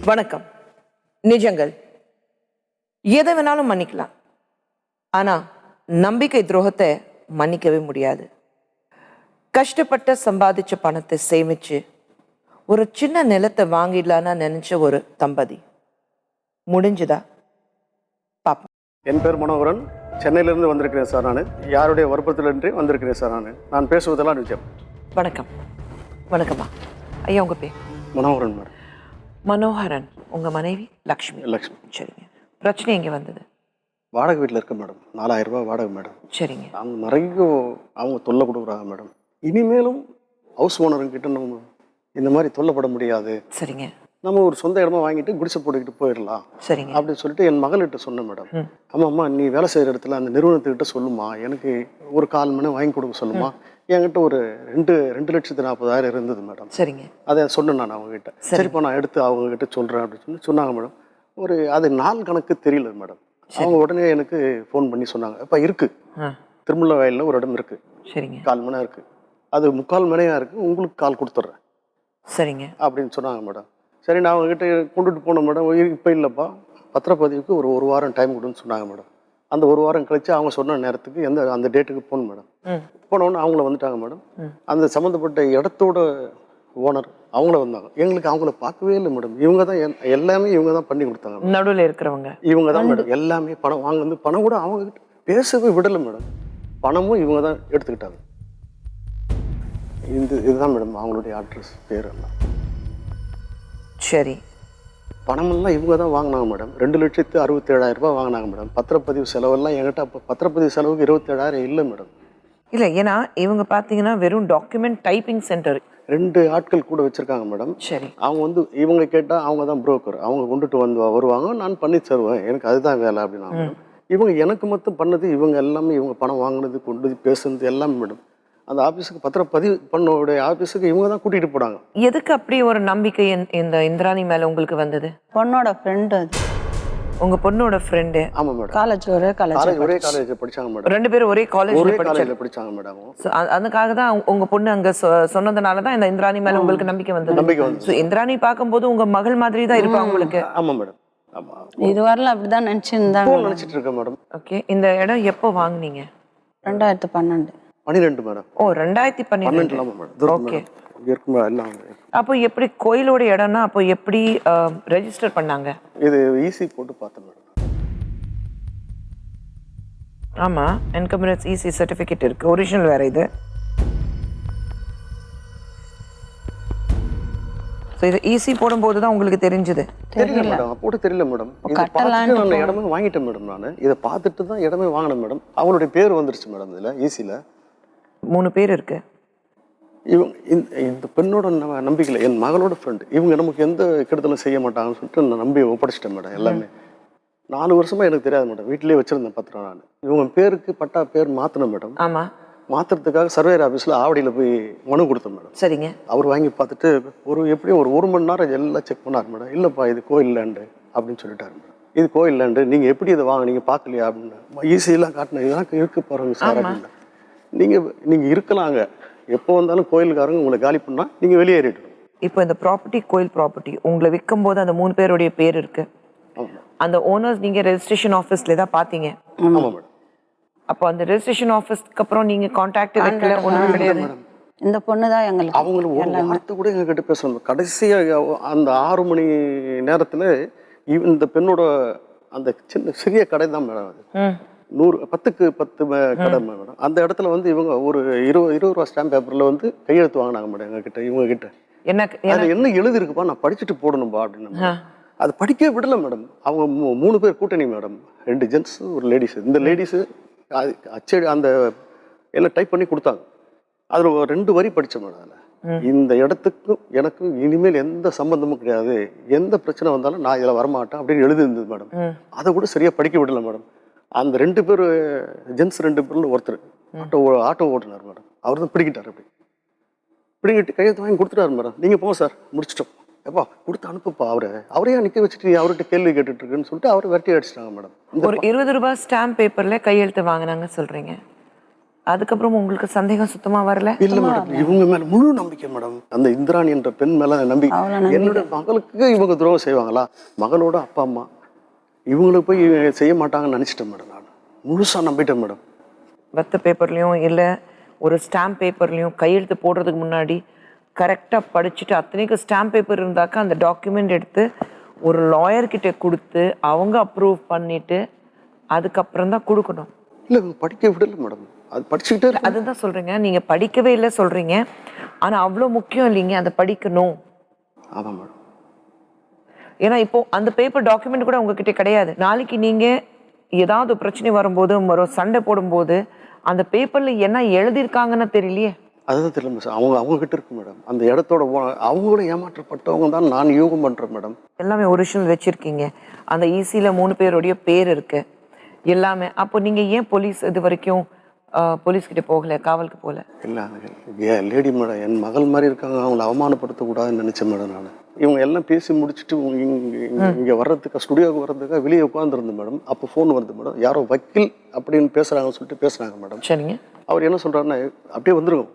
வணக்கம். நிஜங்கள் எதை வேணாலும் மன்னிக்கலாம், ஆனா நம்பிக்கை துரோகத்தை மன்னிக்கவே முடியாது. கஷ்டப்பட்ட சம்பாதிச்ச பணத்தை சேமிச்சு ஒரு சின்ன நிலத்தை வாங்கிடலான்னு நினைச்ச ஒரு தம்பதி முடிஞ்சுதா? பாப்போம். என் பேர் மனோகரன். சென்னையிலிருந்து வந்திருக்கிறேன் சார். நான் யாருடைய வற்புறுத்தலின்றி வந்திருக்கிறேன் சார். நான் பேசுவதெல்லாம் நிஜம். வணக்கம். வணக்கம்மா. ஐயா, உங்க பேர்? மனோகரன் மேடம். மனோகரன். உங்க மனைவி? லக்ஷ்மி. லக்ஷ்மி. சரிங்க. பிரச்சனை எங்க வந்தது? வாடகை வீட்டில் இருக்க மேடம். 4000 ரூபாய் வாடகை மேடம். சரிங்க. அவங்க நிறைய தொல்லை கொடுக்குறாங்க மேடம். இனிமேலும் ஹவுஸ் ஓனருங்கிட்ட நம்ம இந்த மாதிரி தொல்லைப்பட முடியாது. சரிங்க. நம்ம ஒரு சொந்த இடமா வாங்கிட்டு குடிசை போட்டுக்கிட்டு போயிடலாம். சரிங்க. அப்படின்னு சொல்லிட்டு என் மகள்கிட்ட சொன்னேன் மேடம். அம்மா நீ வேலை செய்கிற இடத்துல அந்த நிறுவனத்துக்கிட்ட சொல்லுமா, எனக்கு ஒரு 1/4 மணி வாங்கி கொடுக்க சொல்லுமா. என்கிட்ட ஒரு 2,40,000 இருந்தது மேடம். சரிங்க. அதை சொன்னேன் நான் அவங்ககிட்ட. சரிப்பா நான் எடுத்து அவங்ககிட்ட சொல்கிறேன் அப்படின்னு சொன்னாங்க மேடம். அது நாள் கணக்கு தெரியல மேடம். அவங்க உடனே எனக்கு ஃபோன் பண்ணி சொன்னாங்க, அப்பா இருக்கு திருமல வயலில் ஒரு இடம் இருக்கு. சரிங்க. 1/4 மணி இருக்கு, அது 3/4 மணியாக இருக்கு, உங்களுக்கு கால் கொடுத்துட்றேன். சரிங்க. அப்படின்னு சொன்னாங்க மேடம். சரி நான் அவங்ககிட்ட கொண்டுட்டு போனேன் மேடம். இப்போ இல்லைப்பா, பத்திரப்பதிவுக்கு ஒரு வாரம் டைம் கொடுன்னு சொன்னாங்க மேடம். அந்த ஒரு வாரம் கழிச்சு அவங்க சொன்ன நேரத்துக்கு அந்த டேட்டுக்கு போகணும் மேடம். போனோன்னு அவங்கள வந்துட்டாங்க மேடம். அந்த சம்மந்தப்பட்ட இடத்தோட ஓனர் அவங்கள வந்தாங்க. எங்களுக்கு அவங்கள பார்க்கவே இல்லை மேடம். இவங்க தான் எல்லாமே இவங்க தான் பண்ணி கொடுத்தாங்க. நடுவில் இருக்கிறவங்க இவங்க தான் மேடம். எல்லாமே பணம் வாங்க பணம் கூட அவங்க கிட்ட பேசவே விடலை மேடம். பணமும் இவங்க தான் எடுத்துக்கிட்டாங்க. இதுதான் மேடம் அவங்களுடைய அட்ரஸ், பேர் எல்லாம். சரி. பணமெல்லாம் இவங்க தான் வாங்கினாங்க மேடம். 2,67,000 ரூபாய் வாங்கினாங்க மேடம். பத்திரப்பதிவு செலவெல்லாம் என்கிட்ட அப்போ பத்திரப்பதிவு செலவுக்கு 27,000 இல்லை மேடம். இல்லை, ஏன்னா இவங்க பார்த்தீங்கன்னா வெறும் டாக்குமெண்ட் டைப்பிங் சென்டர். 2 ஆட்கள் கூட வச்சுருக்காங்க மேடம். சரி. அவங்க இவங்க கேட்டால் அவங்க தான் புரோக்கர். அவங்க கொண்டுட்டு வருவாங்க, நான் பண்ணி தருவேன், எனக்கு அதுதான் வேலை அப்படின்னா மேடம். இவங்க எனக்கு மட்டும் பண்ணது இவங்க எல்லாமே, இவங்க பணம் வாங்கினது, கொண்டு பேசுனது எல்லாமே மேடம். அந்த ஆஃபீஸுக்கு பத்திரப்பதிவு பண்ணோடைய ஆஃபீஸுக்கு இவங்க தான் கூட்டிகிட்டு போனாங்க. எதுக்கு அப்படி ஒரு நம்பிக்கை இந்த இந்திராணி மேலே உங்களுக்கு வந்தது? பொண்ணோட ஃப்ரெண்டு அது. உங்க பொண்ணோட ஃப்ரெண்டு? ஆமாம் மேடம். காலேஜ் ஒரே காலேஜ் படிச்சாங்க மேடம். 2 பேரும் ஒரே காலேஜ்ல படிச்சாங்க மேடம். அதுக்காக தான் உங்க பொண்ணு அங்க சொன்னதுனால தான் இந்த இந்திராணி மேல உங்களுக்கு நம்பிக்கை வந்தது. இந்திராணி பார்க்கும்போது உங்க மகள் மாதிரி தான் இருப்பாங்க உங்களுக்கு. ஆமா மேடம். இது வரல அப்படிதான் நினைச்சிட்டு இருக்கேன் மேடம். ஓகே. இந்த இடம் எப்போ வாங்குனீங்க? 2012 மேடம். ஓ, 2012. ஓகே. அப்போ எப்படி கோயிலோட இடம்னா அப்போ எப்படி ரெஜிஸ்டர் பண்ணாங்க? இது ஈசி போட்டு பார்த்தேன் மேடம். ஆமா, என்கம்பரன்ஸ் ஈசி சர்டிஃபிகேட் இருக்கு, ஒரிஜினல் வேற இது. சோ இது ஈசி போடும்போது தான் உங்களுக்கு தெரிஞ்சது? தெரியல மேடம். அப்போ தெரியல மேடம். இத பார்த்துட்டு நான் இடமே வாங்கிட்டேன் மேடம். நான் இதை பார்த்துட்டு தான் இடமே வாங்கினேன் மேடம். அவங்களுடைய பேர் வந்துருச்சு மேடம். இதுல ஈசில 3 பேர் இருக்கு. இவங்க இந்த பெண்ணோட நம்பிக்கையில் என் மகளோட ஃப்ரெண்டு, இவங்க நமக்கு எந்த கெடுதலும் செய்ய மாட்டாங்கன்னு சொல்லிட்டு நான் நம்பி ஒப்படைச்சிட்டேன் மேடம். எல்லாமே 4 வருஷமா எனக்கு தெரியாது மேடம். வீட்டிலேயே வச்சிருந்தேன் பத்திரம். நான் இவங்க பேருக்கு பட்டா பேர் மாற்றினேன் மேடம். ஆமா. மாற்றுறதுக்காக சர்வேர் ஆஃபீஸில் ஆவடியில் போய் மனு கொடுத்தேன் மேடம். சரிங்க. அவர் வாங்கி பார்த்துட்டு எப்படியும் ஒரு மணி நேரம் எல்லாம் செக் பண்ணார் மேடம். இல்லைப்பா இது கோயில் லேண்டு அப்படின்னு சொல்லிட்டாரு மேடம். இது கோயில் லேண்டு, நீங்கள் எப்படி இதை நீங்கள் பார்க்கலையா அப்படின்னு ஈஸியெல்லாம் காட்டினேன். இதெல்லாம் இருக்கு பாருங்க சார் அப்படின்னு. நீங்கள் இருக்கலாங்க, எப்போ வந்தாலும் கோயிலுக்காரங்க உங்களை காலி பண்ணா நீங்க வெளியேறிடணும். இப்போ இந்த ப்ராப்பர்ட்டி கோயில் ப்ராப்பர்ட்டி உங்களை விற்கும் போது அந்த 3 பேருடைய பேர் இருக்கு. அந்த ஓனர்ஸ் நீங்க ரெஜிஸ்ட்ரேஷன் ஆஃபீஸ்ல தான் பாத்தீங்க. ஆமா மேடம். அப்போ அந்த ரெஜிஸ்ட்ரேஷன் ஆஃபீஸ்க்கு அப்புறம் நீங்க கான்டாக்ட் வைக்கல? ஒண்ணும் கிடையாது. இந்த பொண்ணு தான் எங்களுக்கு அவங்களுக்கு ஒரு வார்த்தை கூட எங்க கிட்ட பேசணும். கடைசியா அந்த 6 மணி நேரத்துல இந்த பெண்ணோட அந்த சிறிய கடை தான் மேடம். அது 10க்கு 10 கடை மேடம். அந்த இடத்துல இவங்க ஒரு 20 ரூபா ஸ்டாம்ப் பேப்பர்ல கையெழுத்து வாங்கினாங்க மேடம் எங்க கிட்ட. இவங்க கிட்ட என்ன எழுதி இருக்குப்பா, நான் படிச்சுட்டு போடணும்பா அப்படின்னு. அது படிக்க விடல மேடம். அவங்க 3 பேர் கூட்டணி மேடம். 2 ஜென்ஸ் ஒரு லேடிஸ். இந்த லேடிஸ் அச்சடி அந்த எல்லாம் டைப் பண்ணி கொடுத்தாங்க. அதுல 2 வரி படிச்சேன் மேடம். அதில் இந்த இடத்துக்கும் எனக்கும் இனிமேல் எந்த சம்பந்தமும் கிடையாது, எந்த பிரச்சனை வந்தாலும் நான் இதில் வரமாட்டேன் அப்படின்னு எழுதி இருந்தது மேடம். அதை கூட சரியா படிக்க விடல மேடம். அந்த 2 பேர் ஜென்ஸ் 2 பேர்ல ஒருத்தர் ஆட்டோ ஓட்டுனார் மேடம். அவர் தான் பிடிக்கிட்டார். அப்படி பிடிக்கிட்டு கையெழுத்து வாங்கி கொடுத்துட்டாரு மேடம். நீங்க போங்க சார், முடிச்சிட்டோம். எப்பா கொடுத்து அனுப்புப்பா, அவரையா நிக்க வச்சுட்டு அவர்கிட்ட கேள்வி கேட்டுட்டு இருக்குன்னு சொல்லிட்டு அவரை விரட்டி அடிச்சிட்டாங்க மேடம். ஒரு 20 ரூபாய் ஸ்டாம்ப் பேப்பர்ல கையெழுத்து வாங்கினாங்க சொல்றீங்க? அதுக்கப்புறம் உங்களுக்கு சந்தேகம் சுத்தமா வரல? இல்ல மேடம், இவங்க மேல முழு நம்பிக்கை மேடம். அந்த இந்திராணி என்ற பெண் மேல நம்பிக்கை. என்னோட மகளுக்கு இவங்க துரோகம் செய்வாங்களா, மகளோட அப்பா அம்மா இவங்களுக்கு போய் செய்ய மாட்டாங்கன்னு நினைச்சிட்டேன் மேடம். நான் முழுசா நம்பிட்டேன் மேடம். வெத்த பேப்பர்லயும் இல்ல ஒரு ஸ்டாம்ப் பேப்பர்லயும் கையெழுத்து போடுறதுக்கு முன்னாடி கரெக்டா படிச்சுட்டு, அத்தனைக்கும் ஸ்டாம்ப் பேப்பர் இருந்தாக்கா அந்த டாக்குமெண்ட் எடுத்து ஒரு லாயர் கிட்ட கொடுத்து அவங்க அப்ரூவ் பண்ணிட்டு அதுக்கப்புறம் தான் கொடுக்கணும். இல்ல இவங்க படிக்க விடல மேடம். அது படிச்சுக்கிட்டே இருக்கு. அதுதான் சொல்றீங்க, நீங்க படிக்கவே இல்லை சொல்றீங்க, ஆனா அவ்வளவு முக்கியம் இல்லைங்க அதை படிக்கணும். ஆமா மேடம். ஏன்னா இப்போ அந்த பேப்பர் டாக்குமெண்ட் கூட உங்ககிட்ட கிடையாது. நாளைக்கு நீங்க ஏதாவது பிரச்சனை வரும்போது, ஒரு சண்டை போடும்போது அந்த பேப்பர்ல என்ன எழுதியிருக்காங்கன்னு தெரியலையே. அதுதான் தெரியல மேடம். அவங்க கிட்ட இருக்கு மேடம். அந்த இடத்தோட அவங்களும் ஏமாற்றப்பட்டவங்க தான் நான் யூகம் பண்றேன் மேடம். எல்லாமே ஒரிஜினல் வச்சிருக்கீங்க. அந்த ஈஸியில 3 பேருடைய பேர் இருக்கு எல்லாமே. அப்போ நீங்க ஏன் போலீஸ் இது வரைக்கும் போலீஸ் கிட்ட போகல, காவலுக்கு போகல? இல்லை லேடி மேடம், என் மகள் மாதிரி இருக்காங்க, அவங்கள அவமானப்படுத்தக்கூடாதுன்னு நினைச்சேன் மேடம். நான் இவங்க எல்லாம் பேசி முடிச்சுட்டு இங்கே வர்றதுக்கு, ஸ்டுடியோவுக்கு வர்றதுக்காக வெளியே உட்காந்துருந்தேன் மேடம். அப்போ ஃபோன் வருது மேடம், யாரோ வக்கீல் அப்படின்னு பேசுகிறாங்கன்னு சொல்லிட்டு பேசுகிறாங்க மேடம். சரிங்க. அவர் என்ன சொல்கிறாருன்னா, அப்படியே வந்துருங்க,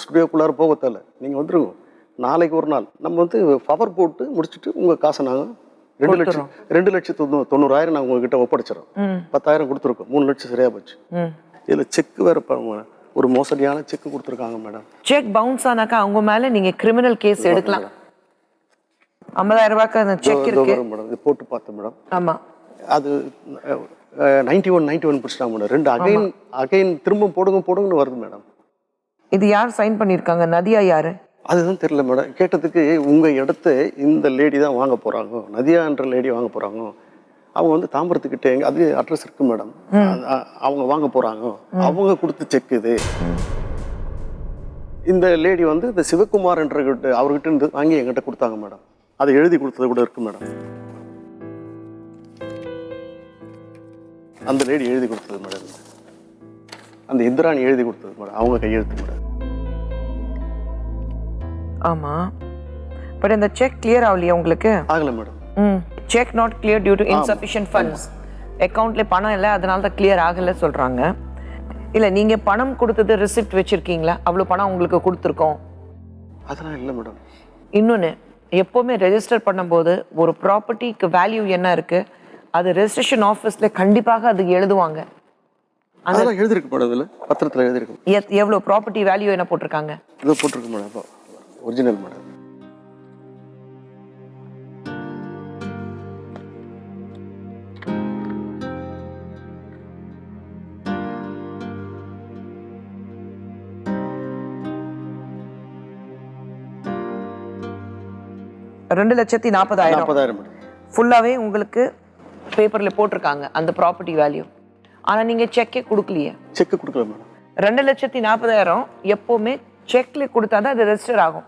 ஸ்டுடியோக்குள்ளார போக தேவை, நீங்கள் வந்துருங்க, நாளைக்கு ஒரு நாள் நம்ம வந்து பவர் போட்டு முடிச்சுட்டு உங்கள் காசை நாங்கள் 2,90,000 நாங்கள் உங்ககிட்ட ஒப்படைச்சிடறோம். 10,000 கொடுத்துருக்கோம், 3 லட்சம் சரியா போச்சு. இதில் செக் வேறு ஒரு மோசடியான செக் கொடுத்துருக்காங்க மேடம். செக் பவுன்ஸ் ஆனாக்கா அவங்க மேல நீங்க கிரிமினல் கேஸ் எடுக்கலாம். 50,000 ரூபாய்க்கு அந்த செக் இருக்கு மேடம். இது போட்டு பார்த்தேன் மேடம். ஆமா, அது 91 பிடிச்சிட்டாங்க மேடம். 2 அகைன் திரும்ப போடுங்கன்னு வருது மேடம். இது யார் சைன் பண்ணிருக்காங்க? நதியா யாரு? அதுதான் தெரியல மேடம். கேட்டதுக்கு உங்க இடத்த இந்த லேடி தான் வாங்க போறாங்க, நதியான்ற லேடி வாங்க போறாங்க, அவங்க வந்து தாம்பரத்துக்கிட்ட அது அட்ரஸ் இருக்கு மேடம், அவங்க வாங்க போறாங்க, அவங்க கொடுத்து செக் இது. இந்த லேடி வந்து இந்த சிவகுமார் என்ற அவர்கிட்ட இருந்து வாங்கி எங்கிட்ட கொடுத்தாங்க மேடம். அதை எழுதி கொடுத்தது கூட இருக்கு மேடம். அந்த லேடி எழுதி கொடுத்தது மேடம், அந்த இந்திராணி எழுதி கொடுத்தது மேடம், அவங்க கையெழுத்து மேடம். ஆமா, பட் இந்த செக் கிளியர் ஆகலையா உங்களுக்கு? ஆகல madam. Cheque not clear due to insufficient funds. அக்கவுண்ட்ல பணம் இல்லை, அதனால தான் கிளியர் ஆகல சொல்றாங்க. இல்ல நீங்க பணம் கொடுத்தது ரிசிப்ட் வச்சிருக்கீங்களா? அவ்வளவு பணம் உங்களுக்கு கொடுத்துருக்கோம் அதெல்லாம் இல்லை மேடம். இன்னொன்னு, எப்பவுமே ரெஜிஸ்டர் பண்ணும்போது ஒரு ப்ராப்பர்ட்டிக்கு வேல்யூ என்ன இருக்கு அது ரெஜிஸ்ட்ரேஷன் ஆஃபீஸ்ல கண்டிப்பாக அது எழுதுவாங்க. அதெல்லாம் எழுதிருக்கு மேடம், இதில் பத்திரத்தில் எழுதிருக்கு. எவ்வளவு ப்ராப்பர்ட்டி வேல்யூ என்ன போட்டிருக்காங்க? இதை போட்டிருக்கு மேடம், ஒரிஜினல் மேடம். $2,40,000 ஃபுல்லாவே உங்களுக்கு பேப்பர்ல போட்டிருக்காங்க அந்த ப்ராப்பர்ட்டி வேல்யூ. ஆனா நீங்க செக்கே கொடுக்கலையே. செக் கொடுக்கல மேடம். 2,40,000 எப்பவுமே செக்ல கொடுத்தாதான் அது ரெஜிஸ்டர் ஆகும்.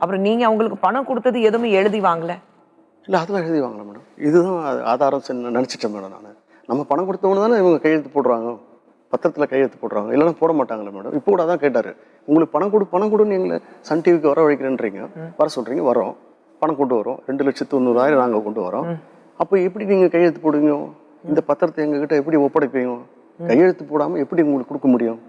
அப்புறம் நீங்க அவங்களுக்கு பணம் கொடுத்தது எதுவுமே எழுதி வாங்கல? இல்லை, அதெல்லாம் எழுதி வாங்கல மேடம். இதுதான் ஆதாரம் நினச்சிட்டேன் மேடம். நான் நம்ம பணம் கொடுத்தவங்க தானே இவங்க கையெழுத்து போடுறாங்க, பத்திரத்தில் கையெழுத்து போடுறாங்க, இல்லைன்னா போட மாட்டாங்களே மேடம். இப்போ கூட அதான் கேட்டார், உங்களுக்கு பணம் கொடுன்னு எங்களை சன் டிவிக்கு வர வைக்கிறேன்றீங்க, வர சொல்கிறீங்க, வரோம், பணம் கொண்டு வரோம், 2,90,000 நாங்கள் கொண்டு வரோம். அப்போ எப்படி நீங்கள் கையெழுத்து போடுவீங்க? இந்த பத்திரத்தை எங்ககிட்ட எப்படி ஒப்படைப்பீங்க? கையெழுத்து போடாமல் எப்படி உங்களுக்கு கொடுக்க முடியும்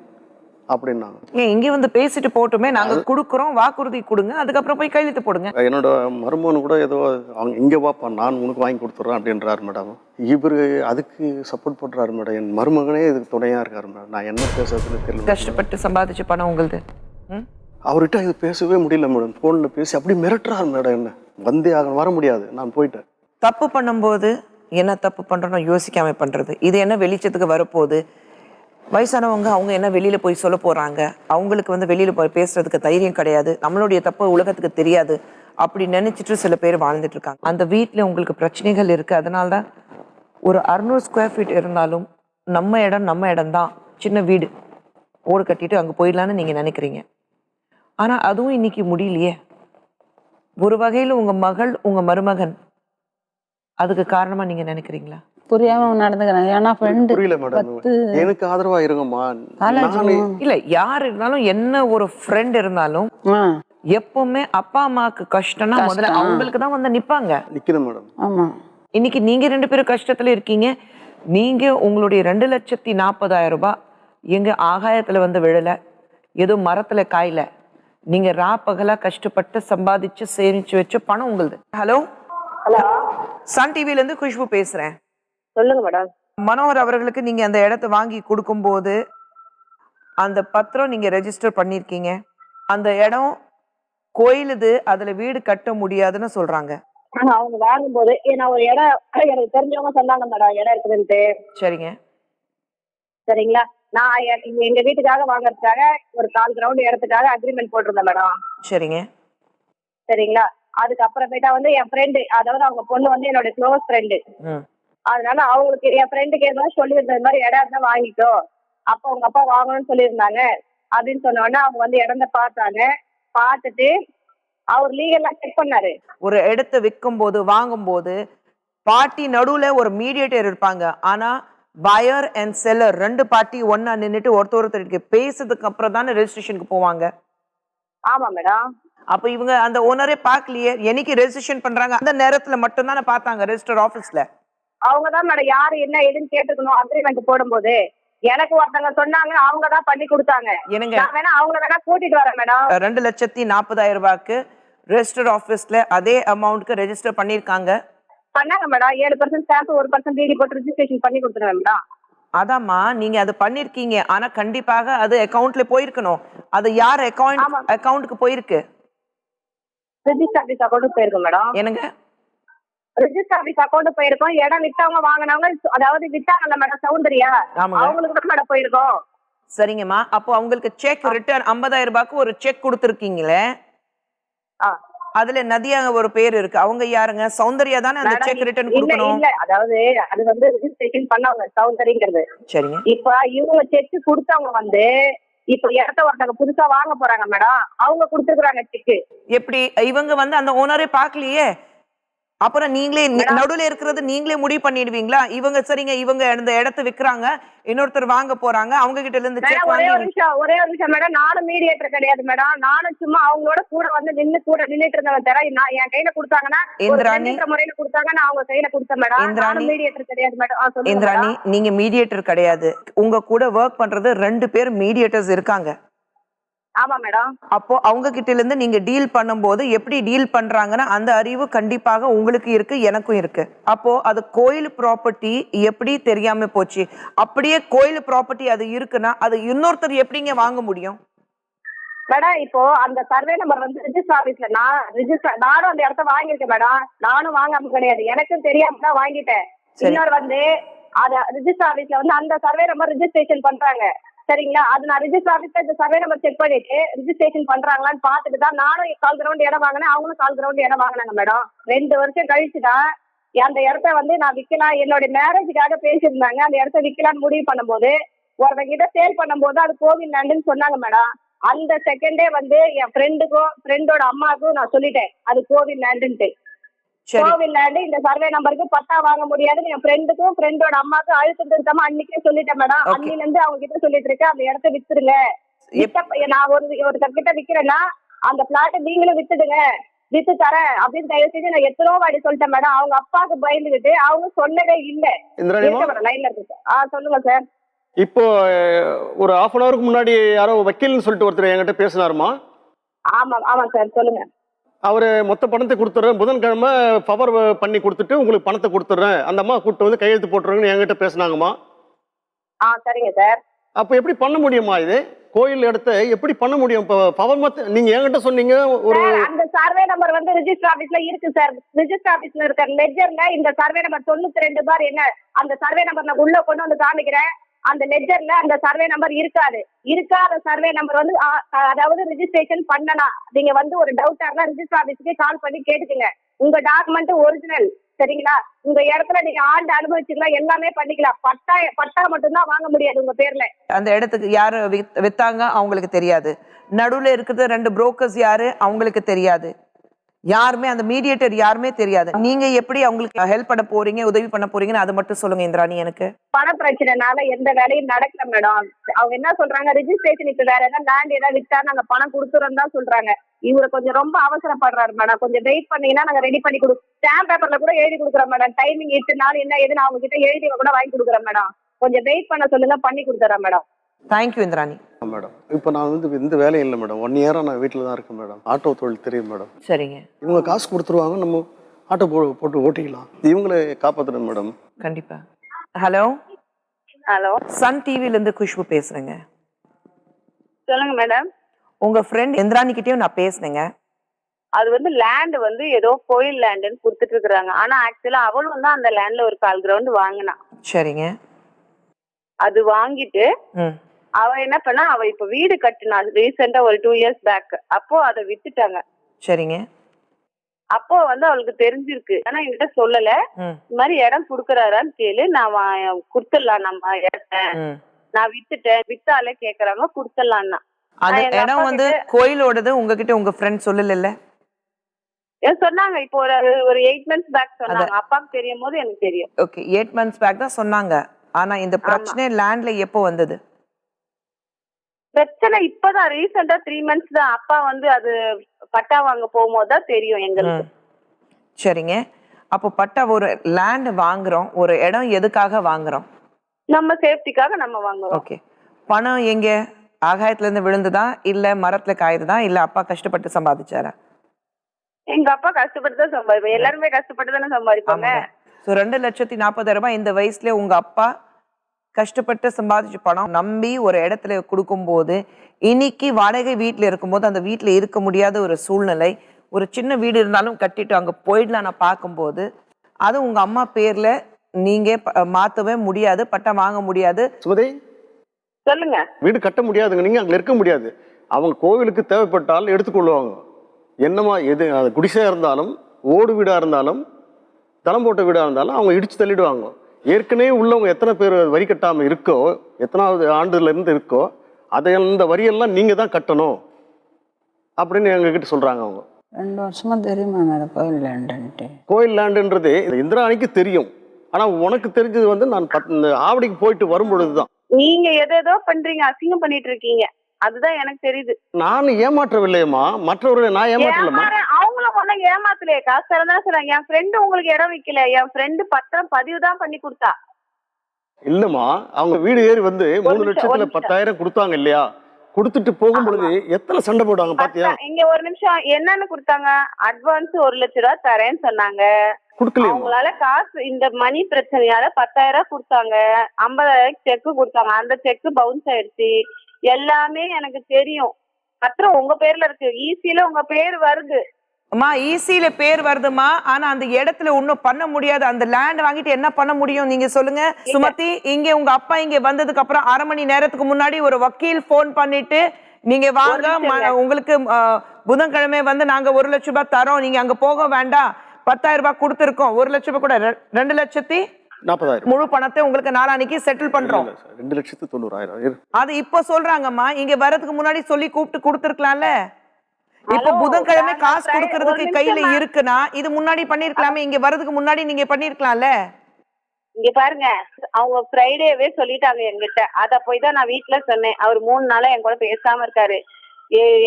அப்படின்னாங்க. ஏன் இங்கே வந்து பேசிட்டு போட்டுமே, நாங்கள் கொடுக்குறோம், வாக்குறுதி கொடுங்க, அதுக்கப்புறம் போய் கையெழுத்து போடுங்க. என்னோட மருமகனு கூட ஏதோ அவங்க இங்கே வாப்பா நான் உனக்கு வாங்கி கொடுத்துட்றேன் அப்படின்றாரு மேடம். இவர் அதுக்கு சப்போர்ட் பண்ணுறாரு மேடம். என் மருமகனே இதுக்கு துணையாக இருக்காரு மேடம். நான் என்ன பேசுறதுன்னு தெரியல. கஷ்டப்பட்டு சம்பாதிச்ச பணம் உங்களுது. அவர்கிட்ட இது பேசவே முடியல மேடம். ஃபோனில் பேசி அப்படி மிரட்டுறாரு மேடம். என்ன வந்தே ஆக வர முடியாது, நான் போயிட்டேன். தப்பு பண்ணும்போது என்ன தப்பு பண்ணுறோன்னு யோசிக்காம பண்ணுறது, இது என்ன வெளிச்சத்துக்கு வரப்போகுது, வயசானவங்க அவங்க என்ன வெளியில போய் சொல்ல போறாங்க, அவங்களுக்கு வந்து வெளியில போய் பேசுறதுக்கு தைரியம் கிடையாது, நம்மளுடைய தப்பு உலகத்துக்கு தெரியாது அப்படி நினைச்சிட்டு சில பேர் வாழ்ந்துட்டு இருக்காங்க. அந்த வீட்டில் உங்களுக்கு பிரச்சனைகள் இருக்கு. அதனால்தான் ஒரு 600 ஸ்கொயர் ஃபீட் இருந்தாலும் நம்ம இடம் தான், சின்ன வீடு ஓடு கட்டிட்டு அங்கே போயிடலான்னு நீங்க நினைக்கிறீங்க. ஆனா அதுவும் இன்னைக்கு முடியலையே. ஒரு வகையில் உங்க மகள் உங்க மருமகன் அதுக்கு காரணமா நீங்க நினைக்கிறீங்களா? புரியாம நடந்துக்கிறாங்க. ஏன்னா ஃப்ரெண்டு புரியல மேடம், எனக்கு ஆதரவா இருங்கம்மா. இல்ல யார் இருந்தாலும் என்ன ஒரு ஃப்ரெண்ட் இருந்தாலும் எப்பவுமே அப்பா அம்மாவுக்கு கஷ்டம்னா முதல்ல அவங்களுக்கு தான் வந்து நிப்பாங்க. நிக்கிறேன் மேடம். ஆமா, இன்னைக்கு நீங்க 2 பேரும் கஷ்டத்துல இருக்கீங்க. நீங்க உங்களுடைய 2,40,000 ரூபாய் எங்க ஆகாயத்துல வந்து விழல, ஏதோ மரத்துல காயல. நீங்க பகலா கஷ்டப்பட்டு சம்பாதிச்சு சேமிச்சு வச்ச பணம் உங்களுது. ஹலோ, ஹலோ, சன் டிவில இருந்து குஷ்பு பேசுறேன். சொல்லுங்க மேடம். மனோகர் அவர்களுக்கு நீங்க அந்த இடத்தை வாங்கி கொடுக்கும்போது அந்த பத்திரம் நீங்க ரெஜிஸ்டர் பண்ணிருக்கீங்க. அந்த இடம் கோயிலுது, அதுல வீடு கட்ட முடியாதுன்னு சொல்றாங்க. அவங்க வாங்கும்போது நான் ஒரு இடம் எனக்கு தெரிஞ்சவங்க சொன்னாங்க மேடம், இடம் இருக்குதுன்ட்டு. சரிங்க. சரிங்களா, நான் எங்க வீட்டுக்காக வாங்குறதுக்காக ஒரு 1/4 கிரவுண்ட் இடத்துக்காக அக்ரிமெண்ட் போட்டிருந்தேன் மேடம். சரிங்க. சரிங்களா, அதுக்கப்புறமேட்டா வந்து என் ஃப்ரெண்டு, அதாவது அவங்க பொண்ணு வந்து என்னோட க்ளோஸ் ஃப்ரெண்டு. அதனால அவங்களுக்கு என் ஃப்ரெண்டுக்கு ஏதாவது சொல்லியிருந்த இந்த மாதிரி இடம் இருந்தா வாங்கிக்கோ, அப்போ உங்க அப்பா வாங்கணும்னு சொல்லியிருந்தாங்க அப்படின்னு சொன்ன உடனே அவங்க வந்து இடத்த பார்த்தாங்க. பார்த்துட்டு அவர் லீகலா செக் பண்ணாரு. ஒரு இடத்தை விற்கும் போது வாங்கும் போது பார்ட்டி நடுவுல ஒரு மீடியேட்டர் இருப்பாங்க. ஆனா பயர் அண்ட் செல்லர் 2 பார்ட்டி ஒன்னா நின்னுட்டு ஒருத்தருக்கு பேசுறதுக்கு அப்புறம் தானே ரெஜிஸ்ட்ரேஷனுக்கு போவாங்க. ஆமா மேடம். அப்ப இவங்க அந்த ஓனரே பார்க்கலையே, என்னைக்கு ரெஜிஸ்ட்ரேஷன் பண்றாங்க அந்த நேரத்துல மட்டும் தானே பார்த்தாங்க ரெஜிஸ்டர் ஆபீஸ்ல. அவங்கதான் மேடம் யாரு என்ன ஏதுன்னு கேட்டுக்கணும். அக்ரிமெண்ட் போடும்போது எனக்கு ஒருத்தவங்க சொன்னாங்க, அவங்க தான் பண்ணி கொடுத்தாங்க. என்னங்க, நான் வேணா அவங்கள வேணா கூட்டிட்டு வரேன் மேடம். 2,40,000 ரூபாய்க்கு ரெஜிஸ்டர் ஆபீஸ்ல அதே அமௌண்ட்க்கு ரெஜிஸ்டர் பண்ணிருக்காங்க. பண்ணாங்க மேடம். 7% ஸ்டாம்ப் 1% டிடி போட்டு ரெஜிஸ்ட்ரேஷன் பண்ணி கொடுத்துருவேன் மேடம். அதாம்மா, நீங்க அது பண்ணிருக்கீங்க. ஆனா கண்டிப்பாக அது அக்கவுண்ட்ல போயிருக்கணும். அது யார் அக்கவுண்ட்க்கு போயிருக்கு? ரெஜிஸ்டர் ஆபீஸ் அக்கௌண்ட் போயிருக்கு மேடம். என்னங்க, ரெஜிஸ்டர் ஆபீஸ் அக்கௌண்ட் போயிருக்கோம். இடம் வித்தவங்க வாங்கினவங்க, அதாவது வித்தாங்கல்ல மேடம் சௌந்தர்யா, அவங்களுக்கு தான் மேடம் போயிருக்கோம். சரிங்கம்மா. அப்போ அவங்களுக்கு செக் ரிட்டர்ன் 50,000 ரூபாய்க்கு ஒரு செக் கொடுத்துருக்கீங்களே, அதுல நதியா ஒரு பேர் இருக்கு. அவங்க யாருங்க? சௌந்தர்யா தானே அந்த செக் ரிட்டர்ன் கொடுக்கணும். இல்ல, அதாவது அது வந்து ரெஜிஸ்ட்ரேஷன் பண்ணவங்க சௌந்தர்யங்கிறது. சரிங்க. இப்ப இவங்க செக் கொடுத்தவங்க வந்து இப்ப இடத்த ஒருத்தவங்க புதுசா வாங்க போறாங்க மேடம், அவங்க கொடுத்துருக்காங்க செக். எப்படி இவங்க வந்து அந்த ஓனரே பார்க்கலையே, அப்புறம் நீங்களே நடுவுல இருக்கிறது நீங்களே முடிவு பண்ணிடுவீங்களா? இவங்க சரிங்க, இவங்க அந்த இடத்தை விக்கிறாங்க, இன்னொருத்தர் வாங்க போறாங்க, அவங்க கிட்ட இருந்து செக் ஒரே வாங்கி. ஒரு நிமிஷம் மேடம். நானும் மீடியேட்டர் கிடையாது மேடம். நானும் சும்மா அவங்களோட கூட வந்து நின்னுட்டு இருந்தவன் தர. நான் என் கையில கொடுத்தாங்கன்னா இந்திராணி முறையில கொடுத்தாங்க, நான் அவங்க கையில கொடுத்தேன் மேடம். இந்திராணி மீடியேட்டர் கிடையாது மேடம். இந்திராணி, நீங்க மீடியேட்டர் கிடையாது. உங்க கூட ஒர்க் பண்றது 2 பேர் மீடியேட்டர்ஸ் இருக்காங்க. ஆமா மேடம். அப்போ அவங்க கிட்ட இருந்து நீங்க டீல் பண்ணும்போது எப்படி டீல் பண்றாங்கன்னா அந்த அறிவு கண்டிப்பாக உங்களுக்கு இருக்கு, எனக்கும் இருக்கு. அப்போ அது கோயில் ப்ராப்பர்ட்டி எப்படி தெரியாம போச்சு? அப்படியே கோயில் ப்ராப்பர்ட்டி அது இருக்குன்னா அது இன்னொருத்தர் எப்படிங்க வாங்க முடியும் மேடம்? இப்போ அந்த சர்வே நம்பர் வந்து ரெஜிஸ்டர் ஆபீஸ்ல நானும் அந்த இடத்த வாங்கியிருக்கேன் மேடம். நானும் வாங்காம கிடையாது, எனக்கும் தெரியாம தான் வாங்கிட்டேன். இன்னொரு வந்து அத ரெஜிஸ்டர் ஆபீஸ்ல வந்து அந்த சர்வே நம்பர் ரெஜிஸ்ட்ரேஷன் பண்றாங்க. சரிங்களா, அது நான் ரெஜிஸ்டர் ஆபீஸ்ல இந்த சர்வே நம்பர் செக் பண்ணிட்டு ரெஜிஸ்ட்ரேஷன் பண்றாங்களான்னு பாத்துட்டு தான் நானும் 1/4 கிரவுண்ட் இடம் வாங்கினேன், அவங்களும் 1/4 கிரவுண்ட் இடம் வாங்கினாங்க மேடம். 2 வருஷம் கழிச்சுதான் அந்த இடத்த வந்து நான் விற்கலாம், என்னோட மேரேஜுக்காக பேசியிருந்தாங்க. அந்த இடத்த விற்கலான்னு முடிவு பண்ணும்போது ஒருத்தங்க கிட்ட சேல் பண்ணும்போது அது கோவில் லேண்டுன்னு சொன்னாங்க மேடம். அந்த செகண்டே வந்து என் ஃப்ரெண்டோட அம்மாவுக்கும் நான் சொல்லிட்டேன் அது கோவில் லேண்டுன்ட்டு. கோவில் லேண்டு இந்த சர்வே நம்பருக்கு பட்டா வாங்க முடியாதுன்னு என் ஃப்ரெண்டுக்கும் ஃப்ரெண்டோட அம்மாவுக்கும் அழுத்தம் திருத்தமா அன்னைக்கே சொல்லிட்டேன் மேடம். அன்னில இருந்து அவங்க கிட்ட சொல்லிட்டு இருக்கேன், அந்த இடத்த வித்துருங்க. நான் ஒருத்தர் கிட்ட விக்கிறேன்னா அந்த பிளாட்டை நீங்களும் வித்துடுங்க, வித்து தரேன் அப்படின்னு தயவு செஞ்சு நான் எத்தனோ வாடி சொல்லிட்டேன் மேடம். அவங்க அப்பாவுக்கு பயந்துகிட்டு அவங்க சொன்னதே இல்ல. லைன்ல இருக்கு. சொல்லுங்க சார். இப்போ ஒரு 1/2 hourக்கு முன்னாடி யாரோ வக்கீல்னு சொல்லிட்டு ஒருத்தர் என்கிட்ட பேசினாருமா? ஆமா சார், சொல்லுங்க. அவரு மொத்த பணத்தை கொடுத்துட்றேன், புதன்கிழமை பவர் பண்ணி கொடுத்துட்டு உங்களுக்கு பணத்தை கொடுத்துட்றேன், அந்த அம்மா கூப்பிட்டு வந்து கையெழுத்து போட்டுருங்கன்னு என்கிட்ட பேசினாங்கம்மா. சரிங்க சார். அப்ப எப்படி பண்ண முடியுமா? இது கோயில் இடத்த எப்படி பண்ண முடியும்? பவர் நீங்க என்கிட்ட சொன்னீங்க ஒரு அந்த சர்வே நம்பர் வந்து ரெஜிஸ்டர் ஆபீஸ்ல இருக்கு சார். ரெஜிஸ்டர் ஆபீஸ்ல இருக்க லெட்ஜர்ல இந்த சர்வே நம்பர் 92 பார் என்ன, அந்த சர்வே நம்பர் நான் உள்ள கொண்டு வந்து காமிக்கிறேன். அந்த லெட்ஜர்ல அந்த சர்வே நம்பர் இருக்காத சர்வே நம்பர் வந்து அதாவது ரெஜிஸ்ட்ரேஷன் பண்ணலாம். நீங்க வந்து ஒரு டவுட்டா இருந்தா ரெஜிஸ்டர் ஆபீஸ்க்கு கால் பண்ணி கேட்டுக்குங்க. உங்க டாக்குமெண்ட் ஒரிஜினல், சரிங்களா? உங்க இடத்துல நீங்க ஆண்டு அனுபவிச்சுக்கலாம், எல்லாமே பண்ணிக்கலாம். பட்டா மட்டும்தான் வாங்க முடியாது உங்க பேர்ல. அந்த இடத்துக்கு யாரு வித்தாங்க அவங்களுக்கு தெரியாது. நடுவுல இருக்கிறது 2 புரோக்கர்ஸ் யாரு அவங்களுக்கு தெரியாது. யாருமே அந்த மீடியேட்டர் யாருமே தெரியாது. நீங்க எப்படி அவங்களுக்கு ஹெல்ப் பண்ண போறீங்க, உதவி பண்ண போறீங்கன்னு அது மட்டும் சொல்லுங்க இந்திராணி. எனக்கு பண பிரச்சனைனால எந்த வேலையும் நடக்கல மேடம். அவங்க என்ன சொல்றாங்க, ரெஜிஸ்ட்ரேஷன் இப்ப வேற ஏதாவது லேண்ட் ஏதாவது வித்தா நாங்க பணம் கொடுத்துறோம் தான் சொல்றாங்க. இவரு கொஞ்சம் ரொம்ப அவசரப்படுறாரு மேடம். கொஞ்சம் வெயிட் பண்ணீங்கன்னா நாங்க ரெடி பண்ணி ஸ்டாம்ப் பேப்பர்ல கூட எழுதி கொடுக்குறோம் மேடம். டைமிங் 8 நாள் என்ன ஏதுன்னு அவங்க கிட்ட எழுதி கூட வாங்கி கொடுக்குறோம் மேடம். கொஞ்சம் வெயிட் பண்ண சொல்லுங்க, பண்ணி கொடுத்துறோம் மேடம். தேங்க்யூ இந்திராணி. மேடம் இப்போ நான் வந்து இந்த வேலையும் இல்லை மேடம். 1 இயராக நான் வீட்டில் தான் இருக்கேன் மேடம். ஆட்டோ தொழில் தெரியும் மேடம். சரிங்க. இவங்க காசு கொடுத்துருவாங்க, நம்ம ஆட்டோ போட்டு ஓட்டிக்கலாம். இவங்களே காப்பாற்றணும் மேடம். கண்டிப்பா. ஹலோ ஹலோ, சன் டிவில இருந்து குஷ்பு பேசுறேங்க. சொல்லுங்க மேடம். உங்க ஃப்ரெண்ட் இந்திராணி கிட்டயும் நான் பேசுனேங்க. அது வந்து லேண்ட் வந்து ஏதோ கோயில் லேண்டுன்னு கொடுத்துட்டு இருக்காங்க. ஆனா ஆக்சுவலா அவளும் தான் அந்த லேண்ட்ல ஒரு 1/4 கிரவுண்ட் வாங்கினா. சரிங்க. அது வாங்கிட்டு அவ என்ன பண்ணா, அவ இப்ப வீடு கட்டினா ரீசெண்டா ஒரு 2 இயர்ஸ் பேக். அப்போ அதை வித்துட்டாங்க. சரிங்க. அப்போ வந்து அவளுக்கு தெரிஞ்சிருக்கு, ஆனா என்கிட்ட சொல்லல. இந்த மாதிரி இடம் குடுக்கறாரான்னு கேளு, நான் குடுத்துடலாம் நம்ம இடத்த, நான் வித்துட்டேன், வித்தாலே கேக்குறாங்க குடுத்துடலாம்னா. அந்த இடம் வந்து கோயிலோடது, உங்ககிட்ட உங்க ஃப்ரெண்ட் சொல்லல? சொன்னாங்க இப்போ ஒரு 8 months பேக் சொன்னாங்க. அப்பாக்கு தெரியும் போது எனக்கு தெரியும். ஓகே, 8 months பேக் தான் சொன்னாங்க. ஆனா இந்த பிரச்சனை லேண்ட்ல எப்போ வந்தது? பிரச்சனை இப்பதான் ரீசெண்டா 3 months தான். அப்பா வந்து அது பட்டா வாங்க போகும்போது தான் தெரியும் எங்களுக்கு. சரிங்க. அப்போ பட்டா ஒரு லேண்ட் வாங்குறோம், ஒரு இடம் எதுக்காக வாங்குறோம்? நம்ம சேஃப்டிக்காக நம்ம வாங்குறோம். ஓகே. பணம் எங்க? ஆகாயத்துல இருந்து விழுந்துதா, இல்ல மரத்துல காயுதா, இல்ல அப்பா கஷ்டப்பட்டு சம்பாதிச்சாரா? எங்க அப்பா கஷ்டப்பட்டு தான் சம்பாதிப்போம். எல்லாருமே கஷ்டப்பட்டு தானே சம்பாதிப்பாங்க. 2,40,000 இந்த வயசுல உங்க அப்பா கஷ்டப்பட்டு சம்பாதிச்ச பணம் நம்பி ஒரு இடத்துல கொடுக்கும்போது, இன்னைக்கு வாடகை வீட்டுல இருக்கும்போது அந்த வீட்டுல இருக்க முடியாத ஒரு சூழ்நிலை, ஒரு சின்ன வீடு இருந்தாலும் கட்டிட்டு அங்க போயிடலாம் நான் பார்க்கும்போது, அது உங்க அம்மா பேர்ல நீங்க மாத்தவே முடியாது, பட்டா வாங்க முடியாது. சுமதி சொல்லுங்க. வீடு கட்ட முடியாதுங்க, நீங்க அங்க இருக்க முடியாது. அவங்க கோவிலுக்கு தேவைப்பட்டால் எடுத்துக்கொள்வாங்க. என்னமா எது, அது குடிசையா இருந்தாலும், ஓடு வீடா இருந்தாலும், தளம் போட்ட வீடா இருந்தாலும் அவங்க இடிச்சு தள்ளிடுவாங்க. ஏற்கனவே உள்ளவங்க எத்தனை பேர் வரி கட்டாம இருக்கோ, எத்தனாவது ஆண்டுல இருந்து இருக்கோ, அதை அந்த வரியெல்லாம் நீங்க தான் கட்டணும் அப்படின்னு எங்ககிட்ட சொல்றாங்க. அவங்க 2 வருஷமா தெரியுமா மேடம் கோயில் லேண்டுன்ட்டு? கோயில் லேண்டுன்றது இந்திராணிக்கு தெரியும். ஆனா உனக்கு தெரிஞ்சது வந்து நான் இந்த ஆவடிக்கு போயிட்டு வரும்பொழுதுதான். நீங்க எதோ பண்றீங்க, அசிங்கம் பண்ணிட்டு இருக்கீங்க, அதுதான் எனக்கு தெரியுது. நான் ஏமாற்றவில்லையம்மா, மற்றவர்களை நான் ஏமாற்றலமா. அவங்களும் ஒண்ணு ஏமாத்தலையே, காசு தரதான் சொல்றாங்க. என் ஃப்ரெண்டு உங்களுக்கு இடம் விக்கல, என் ஃப்ரெண்டு பத்திரம் பதிவு தான் பண்ணி கொடுத்தா. இல்லம்மா, அவங்க வீடு ஏறி வந்து 3 லட்சத்துல 10,000 கொடுத்தாங்க இல்லையா? கொடுத்துட்டு போகும் பொழுது எத்தனை சண்டை போடுவாங்க பாத்தியா? இங்க ஒரு நிமிஷம், என்னன்னு கொடுத்தாங்க? அட்வான்ஸ் 1 லட்சம் ரூபாய் தரேன்னு சொன்னாங்க. அவங்களால காசு இந்த மணி பிரச்சனையால 10,000 கொடுத்தாங்க, 50,000 செக் கொடுத்தாங்க. அந்த செக் பவுன்ஸ் ஆயிடுச்சு. எல்லாமே எனக்கு தெரியும். பத்திரம் உங்க பேர்ல இருக்கு, ஈசியில உங்க பேர் வருது. அம்மா ஈசியில பேர் வருதுமா, ஆனா அந்த இடத்துல ஒன்னும் பண்ண முடியாது. அந்த லேண்ட் வாங்கிட்டு என்ன பண்ண முடியும் நீங்க சொல்லுங்க சுமதி? இங்க உங்க அப்பா இங்க வந்ததுக்கு அப்புறம் 1/2 மணி நேரத்துக்கு முன்னாடி ஒரு வக்கீல் போன் பண்ணிட்டு, நீங்க வாங்க, உங்களுக்கு புதன்கிழமை வந்து நாங்க 1 லட்சம் ரூபாய் தரோம், நீங்க அங்க போக வேண்டாம், 10,000 ரூபாய் கொடுத்திருக்கோம், 1 லட்சம் ரூபாய் கூட 2,40,000 முழு பணத்தை உங்களுக்கு நாளானிக்கு செட்டில் பண்றோம். 2,90,000. அது இப்ப சொல்றாங்கம்மா, இங்க வரதுக்கு முன்னாடி சொல்லி கூப்பிட்டு கொடுத்திருக்கலாம்ல. இப்ப புதன்கிழமை காசு கொடுக்கறதுக்கு கையில இருக்குன்னா இது முன்னாடி பண்ணிருக்கலாமே, இங்க வரதுக்கு முன்னாடி நீங்க பண்ணிருக்கலாம்ல. இங்க பாருங்க, அவங்க ஃப்ரைடேவே சொல்லிட்டாங்க என்கிட்ட. அத போய் தான் நான் வீட்டுல சொன்னேன். அவர் 3 நாளா என் கூட பேசாம இருக்காரு.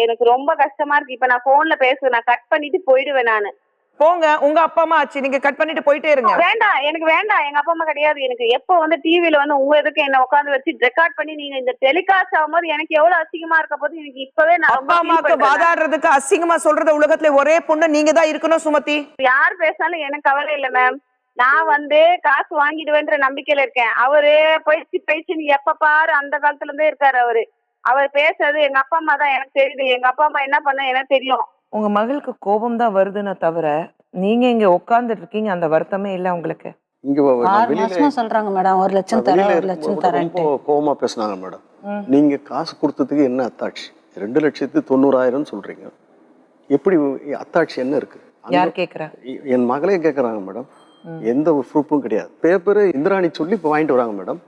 எனக்கு ரொம்ப கஷ்டமா இருக்கு. இப்ப நான் போன்ல பேசுவேன், நான் கட் பண்ணிட்டு போயிடுவேன். நானு போங்க, உங்க அப்பா அம்மா ஆச்சு, நீங்க கட் பண்ணிட்டு போயிட்டே இருங்க. வேண்டாம், எனக்கு வேண்டாம், எங்க அப்பா அம்மா கிடையாது. எனக்கு எப்போ வந்து டிவில வந்து உங்க எதுக்கு என்ன உட்காந்து வச்சு ரெக்கார்ட் பண்ணி நீங்க இந்த டெலிகாஸ்ட் ஆகும்போது எனக்கு எவ்வளவு அசிங்கமா இருக்க போது எனக்கு இப்பவே நான் அப்பா அம்மாக்கு வாதாடுறதுக்கு அசிங்கமா சொல்றது உலகத்துல ஒரே பொண்ணு நீங்க தான் இருக்கணும் சுமதி. யார் பேசாலும் எனக்கு கவலை இல்லை மேம். நான் வந்து காசு வாங்கிடுவேன்ற நம்பிக்கையில இருக்கேன். அவரு பேச்சு எப்ப பாரு அந்த காலத்துல இருந்தே இருக்காரு அவரு. அவர் பேசுறது எங்க அப்பா அம்மா தான் எனக்கு தெரியுது. எங்க அப்பா அம்மா என்ன பண்ண எனக்கு தெரியும். உங்க மகளுக்கு கோபம் தான் வருதுன்னு தவிர நீங்க இங்க உட்கார்ந்துட்டு இருக்கீங்க, அந்த வருத்தமே இல்ல உங்களுக்கு. இங்க 6 மாசமா சொல்றாங்க மேடம் 1 லட்சம் தரேன் 1 லட்சம் தரேன். கோவமா பேசுனாங்க மேடம். நீங்க காசு கொடுத்ததுக்கு என்ன அத்தாட்சி? 2,90,000 சொல்றீங்க, எப்படி அத்தாட்சி என்ன இருக்கு? யார் கேக்குறா? என் மகளே கேக்குறாங்க மேடம். எந்த ஒரு ப்ரூஃபும் கிடையாது. பேப்பரு இந்திராணி சொல்லி இப்போ வாங்கிட்டு வராங்க மேடம்.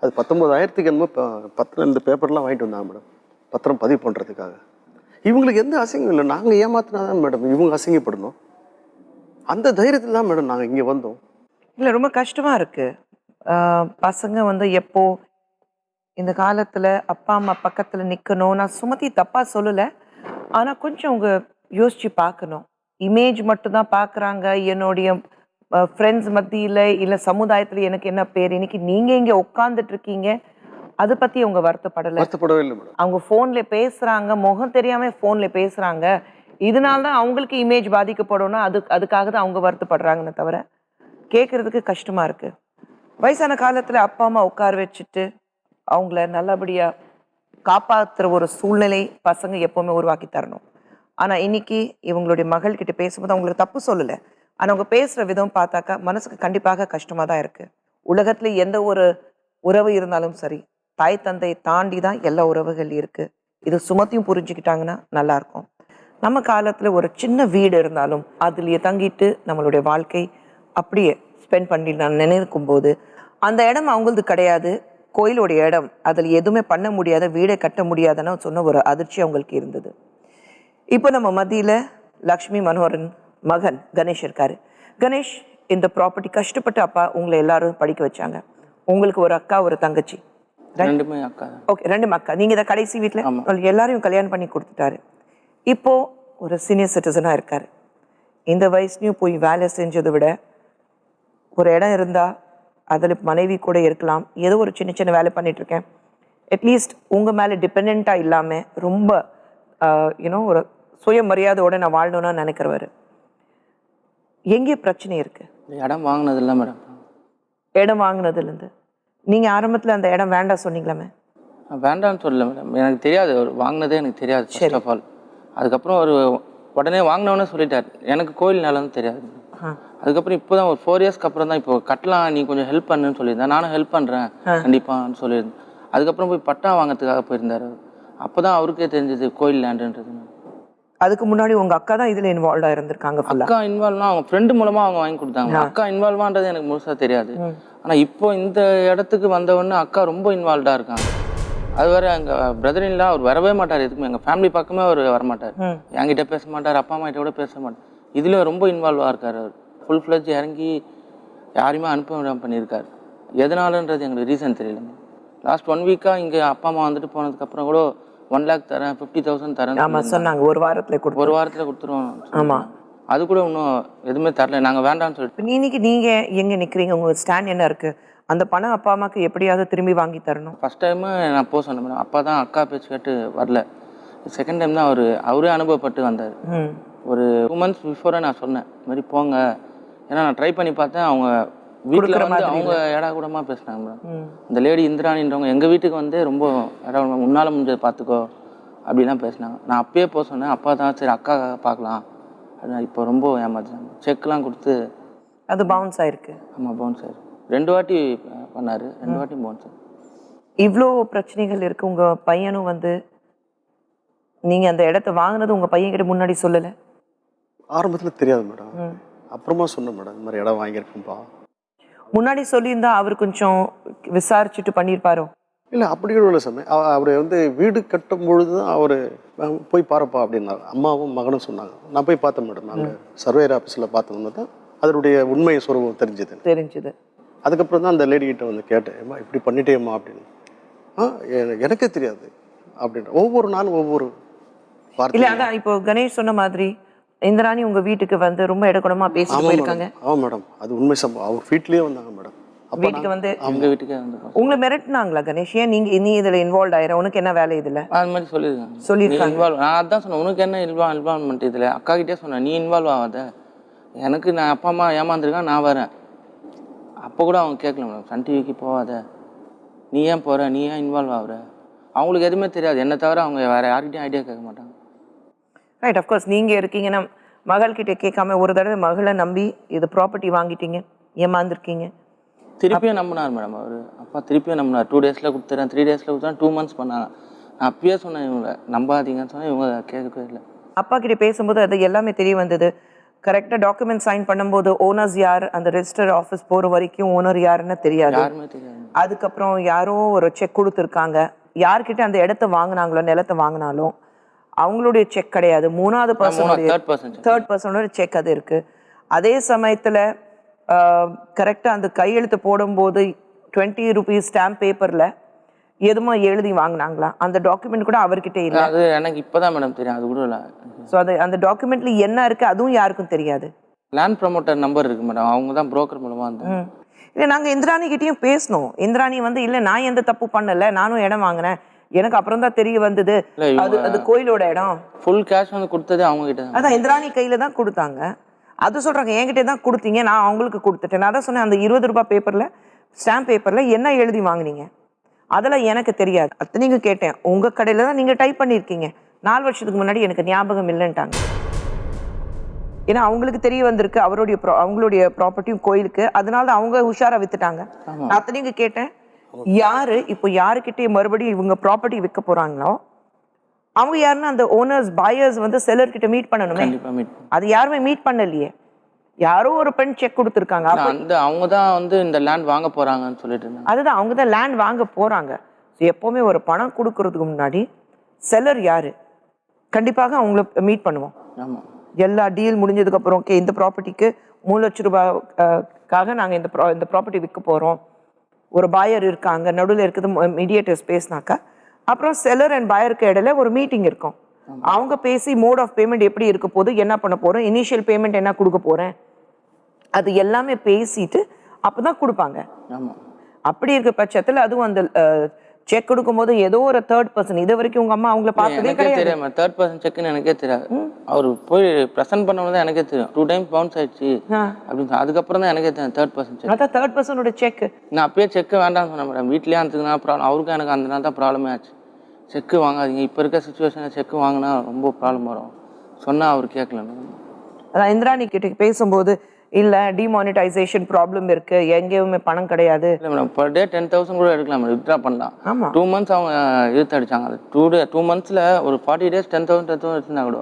அது 19,000க்கு என்னமோ 12 பேப்பர்லாம் வாங்கிட்டு வந்தாங்க மேடம், பத்திரம் பதிவு பண்றதுக்காக. இவங்களுக்கு எந்த அசிங்கம் இல்லை. நாங்கள் ஏமாத்தினாதான் மேடம் இவங்க அசிங்கப்படணும். அந்த தைரியத்தில் தான் மேடம் நாங்கள் இங்கே வந்தோம். இல்லை, ரொம்ப கஷ்டமா இருக்கு. பசங்க வந்து எப்போ இந்த காலத்தில் அப்பா அம்மா பக்கத்தில் நிற்கணும். நான் சுமதி தப்பாக சொல்லலை, ஆனால் கொஞ்சம் அவங்க யோசிச்சு பார்க்கணும். இமேஜ் மட்டும்தான் பார்க்குறாங்க. என்னுடைய ஃப்ரெண்ட்ஸ் மத்தியில் இல்லை சமுதாயத்தில் எனக்கு என்ன பேர். இன்னைக்கு நீங்கள் இங்கே உட்காந்துட்டு இருக்கீங்க, அதை பத்தி அவங்க வருத்தப்படல? வருத்தப்படவே இல்லை மேடம். அவங்க போன்ல பேசுறாங்க, முகம் தெரியாம போன்ல பேசுறாங்க, இதனால தான் அவங்களுக்கு இமேஜ் பாதிக்கப்படும்னா அதுக்காக தான் அவங்க வருத்தப்படுறாங்கன்னு தவிர கேட்கறதுக்கு கஷ்டமா இருக்கு. வயசான காலத்துல அப்பா அம்மா உட்கார வச்சுட்டு அவங்கள நல்லபடியா காப்பாத்துற ஒரு சூழ்நிலை பசங்க எப்பவுமே உருவாக்கி தரணும். ஆனா இன்னைக்கு இவங்களுடைய மகள் கிட்ட பேசும்போது அவங்களுக்கு தப்பு சொல்லல, ஆனா அவங்க பேசுற விதம் பார்த்தாக்கா மனசுக்கு கண்டிப்பாக கஷ்டமா தான் இருக்கு. உலகத்துல எந்த ஒரு உறவு இருந்தாலும் சரி, தாய் தந்தை தாண்டி தான் எல்லா உறவுகள் இருக்கு. இது சுமத்தியும் புரிஞ்சுக்கிட்டாங்கன்னா நல்லா இருக்கும். நம்ம காலத்துல ஒரு சின்ன வீடு இருந்தாலும் அதுலயே தங்கிட்டு நம்மளுடைய வாழ்க்கை அப்படியே ஸ்பெண்ட் பண்ணி நான் நினைக்கும் போது அந்த இடம் அவங்களது கிடையாது, கோயிலுடைய இடம், அதில் எதுவுமே பண்ண முடியாத, வீடை கட்ட முடியாதுன்னு சொன்ன ஒரு அதிர்ச்சி அவங்களுக்கு இருந்தது. இப்போ நம்ம மத்தியில லக்ஷ்மி மனோகரன் மகன் கணேஷ் இருக்காரு. கணேஷ், இந்த ப்ராப்பர்ட்டி கஷ்டப்பட்டு அப்பா உங்களை எல்லாரும் படிக்க வச்சாங்க. உங்களுக்கு ஒரு அக்கா ஒரு தங்கச்சி. ரெண்டுமே அக்கா. ஓகே, ரெண்டுமே அக்கா. நீங்க இந்த கடைசி வீட்டுல எல்லாரையும் கல்யாணம் பண்ணி கொடுத்துட்டாரு. இப்போ ஒரு சீனியர் சிட்டிசனா இருக்காரு. இந்த வயசுலயும் போய் வேலை செஞ்சதை விட ஒரு இடம் இருந்தா அதில் மனைவி கூட இருக்கலாம், ஏதோ ஒரு சின்ன சின்ன வேலை பண்ணிட்டு இருக்கேன், அட்லீஸ்ட் உங்க மேல டிபெண்டா இல்லாம ரொம்ப ஒரு சுயமரியாதையோட நான் வாழணும்னு நினைக்கிறவர். எங்கே பிரச்சனை இருக்கு? இடம் வாங்கினது இல்லை மேடம். இடம் வாங்கினதுல இருந்து நீங்க ஆரம்பத்துல அந்த இடம் வேண்டாம் சொன்னீங்களாமே? வேண்டாம்னு சொல்லல மேடம், எனக்கு தெரியாது, அவர் வாங்கினதே எனக்கு தெரியாது ஃபர்ஸ்ட் ஆஃப் ஆல். அதுக்கப்புறம் ஒரு உடனே வாங்கினவனே சொல்லிட்டார், எனக்கு கோயில் நிலம் தெரியாது. அதுக்கப்புறம் இப்போதான் ஒரு 4 இயர்ஸ்க்கு அப்புறம் தான் இப்போ கட்டலாம், நீ கொஞ்சம் ஹெல்ப் பண்ணுன்னு சொல்லியிருந்தேன். நானும் ஹெல்ப் பண்ணுறேன் கண்டிப்பான்னு சொல்லியிருந்தேன். அதுக்கப்புறம் போய் பட்டா வாங்கிறதுக்காக போயிருந்தாரு. அப்போதான் அவருக்கே தெரிஞ்சது கோயில் லேண்டுன்றது. அதுக்கு முன்னாடி உங்க அக்கா தான் இதுல இன்வால்வ் ஆயிருந்திருக்காங்க. அக்கா இன்வால்வ்னா அவங்க ஃப்ரெண்டு மூலமா அவங்க வாங்கி கொடுத்தாங்க. அக்கா இன்வால்வான்றது எனக்கு முழுசா தெரியாது. ஆனா இப்போ இந்த இடத்துக்கு வந்தவொடனே அக்கா ரொம்ப இன்வால்வ்டா இருக்காங்க. அது வேற எங்க பிரதர் இல்ல, அவர் வரவே மாட்டார் எதுக்குமே, எங்க ஃபேமிலி பக்கமே அவர் வரமாட்டார், என்கிட்ட பேச மாட்டார், அப்பா அம்மா கிட்ட கூட பேச மாட்டார். இதுல ரொம்ப இன்வால்வா இருக்காரு. அவர் ஃபுல் ஃப்ளெட்ஜ் இறங்கி யாரையுமே அனுப்ப விடாம பண்ணியிருக்காரு. எதனாலன்றது எங்களுக்கு ரீசன் தெரியல. லாஸ்ட் 1 வீக்கா இங்க அப்பா அம்மா வந்துட்டு போனதுக்கு அப்புறம் கூட 1 lakh தரேன், 50,000 தரேன் சொன்னாங்க. ஒரு வாரத்துல கொடுத்துருவோம். ஆமா, அது கூட இன்னும் எதுவுமே தரல. நாங்க வேண்டாம்னு சொல்லிட்டு. இன்னைக்கு நீங்க எங்க நிக்கிறீங்க? உங்க ஸ்டாண்ட் என்ன இருக்கு? அந்த பணம் அப்பா அம்மாக்கு எப்படியாவது திரும்பி வாங்கி தரணும். ஃபர்ஸ்ட் டைம் நான் போக சொன்னேன் மேடம், அப்பா தான் அக்கா பேச்சு கேட்டு வரல. செகண்ட் டைம் தான் அவரே அனுபவப்பட்டு வந்தார். ஒரு 2 months பிஃபோரே நான் சொன்னேன் இந்த மாதிரி போங்க, ஏன்னா நான் ட்ரை பண்ணி பார்த்தேன். அவங்க வீட்டில் வந்து அவங்க ஏடா கூடமா பேசினாங்க மேடம். இந்த லேடி இந்திராணின்றவங்க எங்கள் வீட்டுக்கு வந்து ரொம்ப ஏடா கூடமா, முன்னால் முடிஞ்சதை பார்த்துக்கோ அப்படிலாம் பேசினாங்க. நான் அப்பயே போக சொன்னேன், அப்பா தான் சரி அக்கா பார்க்கலாம் அப்படின்னா. இப்போ ரொம்ப ஏமாத்தாங்க, செக்லாம் கொடுத்து அது பவுன்ஸ் ஆயிருக்கு. ஆமாம், பவுன்ஸ் ஆயிருக்கு. 2 வாட்டி பண்ணாரு, 2 வாட்டி பவுன்ஸ் ஆயிருக்கு. இவ்வளோ பிரச்சனைகள் இருக்கு. உங்க பையனும் வந்து நீங்க அந்த இடத்த வாங்கினது உங்க பையன் கிட்ட முன்னாடி சொல்லலை? ஆரம்பத்துல தெரியாது மேடம், அப்புறமா சொன்னேன் மேடம், இந்த மாதிரி இடம் வாங்கியிருக்கேன்ப்பா. முன்னாடி சொல்லியிருந்தா அவர் கொஞ்சம் விசாரிச்சுட்டு பண்ணியிருப்பாரோ? இல்லை, அப்படி கூட இல்லை சாமி. அவர் வந்து வீடு கட்டும் பொழுது தான் அவர் போய் பாருப்பா அப்படின்னாரு. அம்மாவும் மகனும் சொன்னாங்க. நான் போய் பார்த்தேன் மேடம். நாங்கள் சர்வேயர் ஆஃபீஸில் பார்த்தோம்னா தான் அதனுடைய உண்மை சுரூபம் தெரிஞ்சுது. அதுக்கப்புறம் தான் அந்த லேடி கிட்ட வந்து கேட்டேன், ஏம்மா இப்படி பண்ணிட்டேம்மா அப்படின்னு. எனக்கே தெரியாது அப்படின்ற. ஒவ்வொரு நாளும் ஒவ்வொரு வார்த்தை. இல்லை, அதான் இப்போ கணேஷ் சொன்ன மாதிரி இந்திராணி உங்க வீட்டுக்கு வந்து ரொம்ப இடகுடமா பேசிட்டு போயிருக்காங்க. ஆமாம் மேடம், அது உண்மை சம்பவம். அவர் வீட்லயே வந்தாங்க மேடம். வீட்டுக்கு வந்து அவங்க வீட்டுக்கே வந்து உங்களை மிரட்டினாங்களா கணேஷ்? ஏன் நீ இதுல இன்வால்வ் ஆயிர, உனக்கு என்ன வேலை இதுல? அது மாதிரி சொல்லியிருக்காங்க. நான் அதான் சொன்னேன், உனக்கு என்ன இன்வால்வ்மெண்ட் இதுல? அக்கா கிட்டே சொன்னேன், நீ இன்வால்வ் ஆகாத, எனக்கு நான் அப்பா அம்மா ஏமாந்துருக்கான், நான் வரேன். அப்போ கூட அவங்க கேட்கல மேடம், சன் டிவிக்கு போகாத, நீ ஏன் போற, நீ ஏன் இன்வால்வ் ஆகுற? அவங்களுக்கு எதுவுமே தெரியாது, என்ன தவிர அவங்க வேற யார்கிட்டையும் ஐடியா கேட்க மாட்டாங்க. ரைட், அஃப்கோர்ஸ் நீங்க இருக்கீங்கன்னா மகள் கிட்ட கேட்காம ஒரு தடவை மகளை நம்பி இது ப்ராப்பர்ட்டி வாங்கிட்டீங்க, ஏமாந்துருக்கீங்க. திருப்பியும் நம்பினார் மேடம் அவர். அப்பா திருப்பியும் நம்பினார். 2 daysல கொடுத்துறேன், 3 daysல கொடுத்துறேன், 2 months பண்ணாங்க. நான் அப்பயே சொன்னேன் இவங்க நம்பாதீங்கன்னு சொன்னேன், இவங்க கேட்கவே இல்லை. அப்பா கிட்ட பேசும்போது அது எல்லாமே தெரிய வந்தது. கரெக்டாக டாக்குமெண்ட் சைன் பண்ணும்போது ஓனர்ஸ் யார், அந்த ரெஜிஸ்டர் ஆஃபீஸ் போகிற வரைக்கும் ஓனர் யாருன்னு தெரியாது. யாருமே தெரியாது. அதுக்கப்புறம் யாரோ ஒரு செக் கொடுத்துருக்காங்க. யார்கிட்ட அந்த இடத்த வாங்கினாங்களோ, நிலத்தை வாங்கினாலும் அவங்களுடைய செக் கிடையாது, 3rd பர்சனோட செக் அது இருக்கு. அதே சமயத்தில் கரெக்டாக அந்த கையெழுத்து போடும்போது 20 rupees ஸ்டாம்ப் பேப்பரில் எதுமா எழுதி வாங்கினாங்களா, அந்த டாக்குமெண்ட் கூட அவர்கிட்ட இல்லை. அது எனக்கு இப்போதான் மேடம் தெரியும், அது கூட இல்லை. ஸோ அந்த டாக்குமெண்ட்ல என்ன இருக்கு அதுவும் யாருக்கும் தெரியாது. லேண்ட் ப்ரமோட்டர் நம்பர் இருக்கு மேடம், அவங்க தான் புரோக்கர் மூலமா வந்து. இல்லை நாங்கள் இந்திராணி கிட்டேயும் பேசணும். இந்திராணி வந்து இல்லை நான் எந்த தப்பு பண்ணலை, நானும் இடம் வாங்கினேன், எனக்கு அப்புறம் தான் தெரிய வந்தது அது கோயிலோட இடம். ஃபுல் கேஷ் வந்து கொடுத்ததே அவங்க கிட்ட தான். அதான் இந்திராணி கையில் தான் கொடுத்தாங்க. அது சொல்கிறாங்க என்கிட்ட தான் கொடுத்தீங்க, நான் அவங்களுக்கு கொடுத்துட்டேன். நான் தான் சொன்னேன் அந்த 20 ரூபாய் பேப்பரில், ஸ்டாம்ப் பேப்பரில் என்ன எழுதி வாங்கினீங்க அதெல்லாம் எனக்கு தெரியாது. அத்தனைக்கும் கேட்டேன், உங்கள் கடையில் தான் நீங்கள் டைப் பண்ணியிருக்கீங்க, 4 வருஷத்துக்கு முன்னாடி எனக்கு ஞாபகம் இல்லைன்ட்டாங்க. ஏன்னா அவங்களுக்கு தெரிய வந்திருக்கு அவங்களுடைய ப்ராப்பர்ட்டியும் கோயிலுக்கு, அதனால அவங்க உஷாரா வித்துட்டாங்க. நான் அத்தனைக்கும் கேட்டேன், யாரு இப்போ யாருக்கிட்டே மறுபடியும் இவங்க ப்ராப்பர்ட்டி விற்க போறாங்களோ அவங்க யாருன்னா அந்த ஓனர்ஸ் பாயர்ஸ் வந்து செல்லர் கிட்ட மீட் பண்ணணுமே. அது யாருமே மீட் பண்ணலையே. யாரோ ஒரு பெண் செக் கொடுத்துருக்காங்க, அவங்க தான் வந்து இந்த லேண்ட் வாங்க போறாங்கன்னு சொல்லிட்டு. அதுதான் அவங்க தான் லேண்ட் வாங்க போறாங்க. எப்பவுமே ஒரு பணம் கொடுக்கறதுக்கு முன்னாடி செல்லர் யாரு கண்டிப்பாக அவங்கள மீட் பண்ணுவோம். ஆமா, எல்லா டீல் முடிஞ்சதுக்கு அப்புறம் ஓகே இந்த ப்ராப்பர்ட்டிக்கு 3 லட்சம் ரூபாய்க்காக நாங்கள் இந்த ப்ராப்பர்ட்டி விற்க போகிறோம், ஒரு பாயர் இருக்காங்க, நடுவில் இருக்குது மீடியேட்டர்ஸ் பேசினாக்கா அப்புறம் செல்லர் அண்ட் பாயருக்கு இடையில ஒரு மீட்டிங் இருக்கும். அவங்க பேசி மோட் ஆஃப் பேமெண்ட் எப்படி இருக்க போகுது, என்ன பண்ண போகிறோம், இனிஷியல் பேமெண்ட் என்ன கொடுக்க போகிறேன், அது எல்லாமே பேசிட்டு அப்போ தான் கொடுப்பாங்க. அப்படி இருக்க பட்சத்தில் அதுவும் அந்த செக் கொடுக்கும்போது ஏதோ ஒரு தேர்ட் பர்சன், இது வரைக்கும் உங்க அம்மா அவங்கள பார்த்ததே கிடையாது. தேர்ட் பர்சன் செக்னு எனக்கே தெரியாது. அவர் போய் பிரசன்ட் பண்ணவங்க தான் எனக்கே தெரியும் 2 டைம் பவுன்ஸ் ஆயிடுச்சு அப்படின்னு. அதுக்கப்புறம் தான் எனக்கே தெரியும் தேர்ட் பர்சன் செக். அதான் தேர்ட் பர்சனோட செக். நான் அப்பயே செக் வேண்டாம்னு சொன்னேன் மேடம். வீட்லயே இருந்துக்குன்னா ப்ராப்ளம், அவருக்கும் எனக்கு அந்த நாள் தான் ப்ராப்ளமே ஆச்சு. செக்கு வாங்காதீங்க, இப்போ இருக்க சுச்சுவேஷனில் செக்கு வாங்கினா ரொம்ப ப்ராப்ளம் வரும் சொன்னால் அவர் கேட்கல. அதான் இந்திராணி கிட்ட பேசும்போது இல்லை டிமானிட்டைசேஷன் ப்ராப்ளம் இருக்கு, எங்கேயுமே பணம் கிடையாது. இல்லை மேடம், பர் டே 10,000 கூட எடுக்கலாம் மேடம், வித்ட்ரா பண்ணலாம். ஆமாம், 2 months அவங்க இழுத்து அடிச்சாங்க. அது 2 monthsல ஒரு 40 days 10,000 எடுத்துருந்தா கூட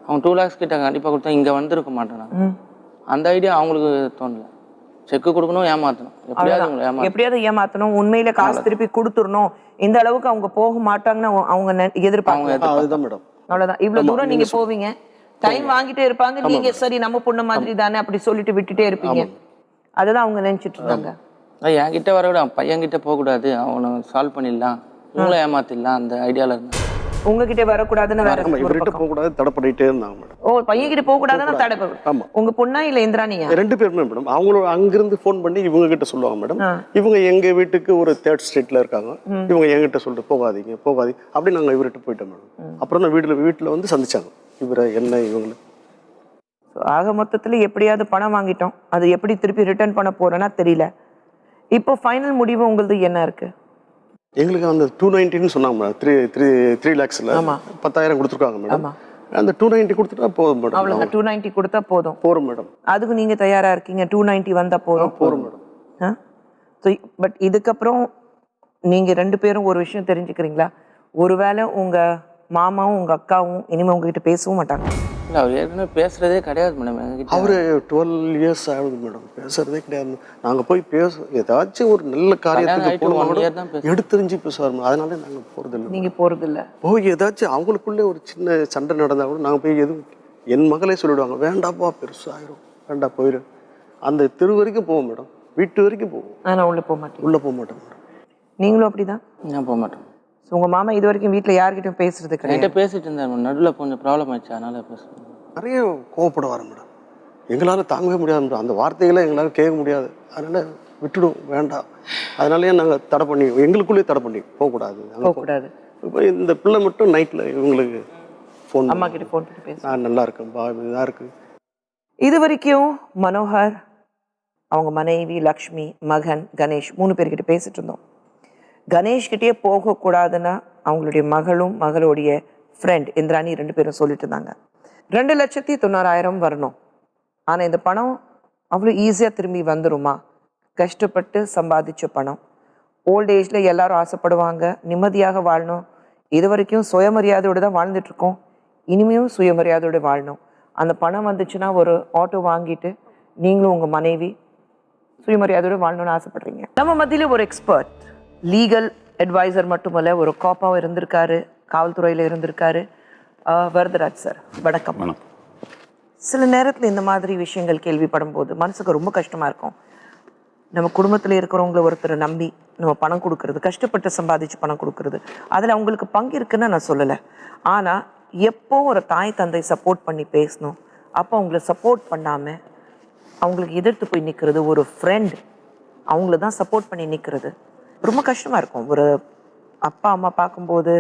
அவங்க 2 lakhs கிட்ட கண்டிப்பாக கொடுத்தா இங்கே வந்திருக்க மாட்டேன். அந்த ஐடியா அவங்களுக்கு தோணல. செக்கு கொடுக்கணும், ஏமாத்தணும், எப்படியாவது ஏமாத்தணும், உண்மையில காசு திருப்பி கொடுத்துடணும், இந்த அளவுக்கு அவங்க போக மாட்டாங்கன்னு அவங்க எதிர்பார்ப்பாங்க. அவ்வளவுதான். இவ்வளவு தூரம் நீங்க போவீங்க, டைம் வாங்கிட்டே இருப்பாங்க, நீங்க சரி நம்ம பொண்ணு மாதிரி தானே அப்படி சொல்லிட்டு விட்டுட்டே இருப்பீங்க. அதுதான் அவங்க நினைச்சிட்டு இருந்தாங்க. என்கிட்ட வர விட பையன் கிட்ட போக கூடாது, அவனை சால்வ் பண்ணிடலாம், உங்களை ஏமாத்திடலாம், அந்த ஐடியால இருந்தாங்க. உங்ககிட்ட வரக்கூடாதுன்னு வேற போக கூடாது தடை பண்ணிட்டே இருந்தாங்க மேடம். ஓ, பையன் கிட்ட போக கூடாதுன்னு தடை பண்ணு. உங்க பொண்ணா இல்ல இந்திராணியா? 2 பேருமே மேடம். அவங்களும் அங்கிருந்து போன் பண்ணி இவங்க கிட்ட சொல்லுவாங்க மேடம், இவங்க எங்க வீட்டுக்கு ஒரு 3rd ஸ்ட்ரீட்ல இருக்காங்க, இவங்க எங்கிட்ட சொல்லிட்டு போகாதீங்க அப்படி நாங்க இவர்கிட்ட போயிட்டோம் மேடம். அப்புறம் தான் வீட்டுல வந்து சந்திச்சாங்க இவரை என்ன இவங்களை. ஆக மொத்தத்துல எப்படியாவது பணம் வாங்கிட்டோம், அது எப்படி திருப்பி ரிட்டர்ன் பண்ண போறேன்னா தெரியல. இப்போ ஃபைனல் முடிவு உங்களுக்கு என்ன இருக்கு? எங்களுக்கு அந்த 290 சொன்னாங்க மேடம். 3 lakhsல 10,000 கொடுத்துருக்காங்க மேடம். அந்த 290 கொடுத்துட்டா போதும் மேடம். அவ்வளவுதான், 290 கொடுத்தா போதும் மேடம். அதுக்கு நீங்க தயாரா இருக்கீங்க? 290 வந்தா போதும் மேடம். பட் இதுக்கப்புறம் நீங்க 2 பேரும் ஒரு விஷயம் தெரிஞ்சுக்கிறீங்களா? ஒருவேளை உங்க மாமாவும் உங்க அக்காவும் இனிமே உங்ககிட்ட பேசவும் மாட்டாங்க. இல்லை, அவர் ஏற்கனவே பேசுறதே கிடையாது மேடம் எங்ககிட்ட. அவரு 12 years ஆகுது மேடம், பேசுறதே கிடையாது. நாங்க போய் ஏதாச்சும் ஒரு நல்ல காரியத்துக்கு எடுத்துரிஞ்சு பேசுவார், அதனால நாங்க போறதில்லை. நீங்க போறதில்லை? போய் ஏதாச்சும் அவங்களுக்குள்ளே ஒரு சின்ன சண்டை நடந்தா கூட நாங்க போய் எதுவும் என் மகளே சொல்லிடுவாங்க, வேண்டாப்பா பெருசாயிரும், வேண்டா போயிரு. அந்த தெரு வரைக்கும் போவோம் மேடம், வீட்டு வரைக்கும் போவோம். நான் உள்ள போக மாட்டேன். உள்ள போக மாட்டேன் மேடம். நீங்களும் அப்படிதான்? நான் போக மாட்டேன். உங்க மாமா இது வரைக்கும் வீட்டுல யார்கிட்டயும் பேசுறது கிடையாது? பேசிட்டு இருந்தாரு, நடுவில் கொஞ்சம் ப்ராப்ளம் ஆயிடுச்சு, அதனால பேசுறேன். நிறைய கோவப்படுவார் மேடம், எங்களால தாங்கவே முடியாது மேடம், அந்த வார்த்தைகளை எங்களால கேட்க முடியாது, அதனால விட்டுடும், வேண்டாம். அதனாலயே நாங்க தடை பண்ணி எங்களுக்குள்ளேயே தடை பண்ணி போகக்கூடாது. இப்போ இந்த பிள்ளை மட்டும் நைட்ல இவங்களுக்கு ஃபோன், அம்மா கிட்ட ஃபோன் பண்ணி பேச, நான் நல்லா இருக்கேன் பா, இதா இருக்கு. இது வரைக்கும் மனோகர், அவங்க மனைவி லக்ஷ்மி, மகன் கணேஷ் 3 பேர்கிட்ட பேசிட்டு இருந்தோம். கணேஷ்கிட்டே போகக்கூடாதுன்னா அவங்களுடைய மகளும் மகளுடைய ஃப்ரெண்ட் இந்திராணி 2 பேரும் சொல்லிட்டு இருந்தாங்க. 2,90,000 வரணும். ஆனால் இந்த பணம் அவ்வளோ ஈஸியாக திரும்பி வந்துருமா? கஷ்டப்பட்டு சம்பாதிச்ச பணம். ஓல்ட் ஏஜில் எல்லாரும் ஆசைப்படுவாங்க நிம்மதியாக வாழணும். இது வரைக்கும் சுயமரியாதையோடு தான் வாழ்ந்துட்டுருக்கோம், இனிமேயும் சுயமரியாதையோடு வாழணும். அந்த பணம் வந்துச்சுன்னா ஒரு ஆட்டோ வாங்கிட்டு நீங்களும் உங்கள் மனைவி சுயமரியாதையோடு வாழணும்னு ஆசைப்படுறீங்க. நம்ம மத்தியில் ஒரு எக்ஸ்பர்ட், லீகல் அட்வைசர் மட்டுமல்ல, ஒரு காப்பாவும் இருந்திருக்காரு, காவல்துறையில் இருந்திருக்காரு. வரதராஜ் சார் வணக்கம். சில நேரத்தில் இந்த மாதிரி விஷயங்கள் கேள்விப்படும் போது மனசுக்கு ரொம்ப கஷ்டமாக இருக்கும். நம்ம குடும்பத்தில் இருக்கிறவங்கள ஒருத்தரை நம்பி நம்ம பணம் கொடுக்கறது, கஷ்டப்பட்டு சம்பாதிச்சு பணம் கொடுக்கறது, அதில் அவங்களுக்கு பங்கு இருக்குன்னு நான் சொல்லலை. ஆனால் எப்போ ஒரு தாய் தந்தை சப்போர்ட் பண்ணி பேசணும், அப்போ அவங்கள சப்போர்ட் பண்ணாமல் அவங்களுக்கு எதிர்த்து போய் நிற்கிறது ஒரு ஃப்ரெண்ட் அவங்கள தான் சப்போர்ட் பண்ணி நிற்கிறது ரொம்ப கஷ்டமாக இருக்கும். ஒரு அப்பா அம்மா பார்க்கும்போது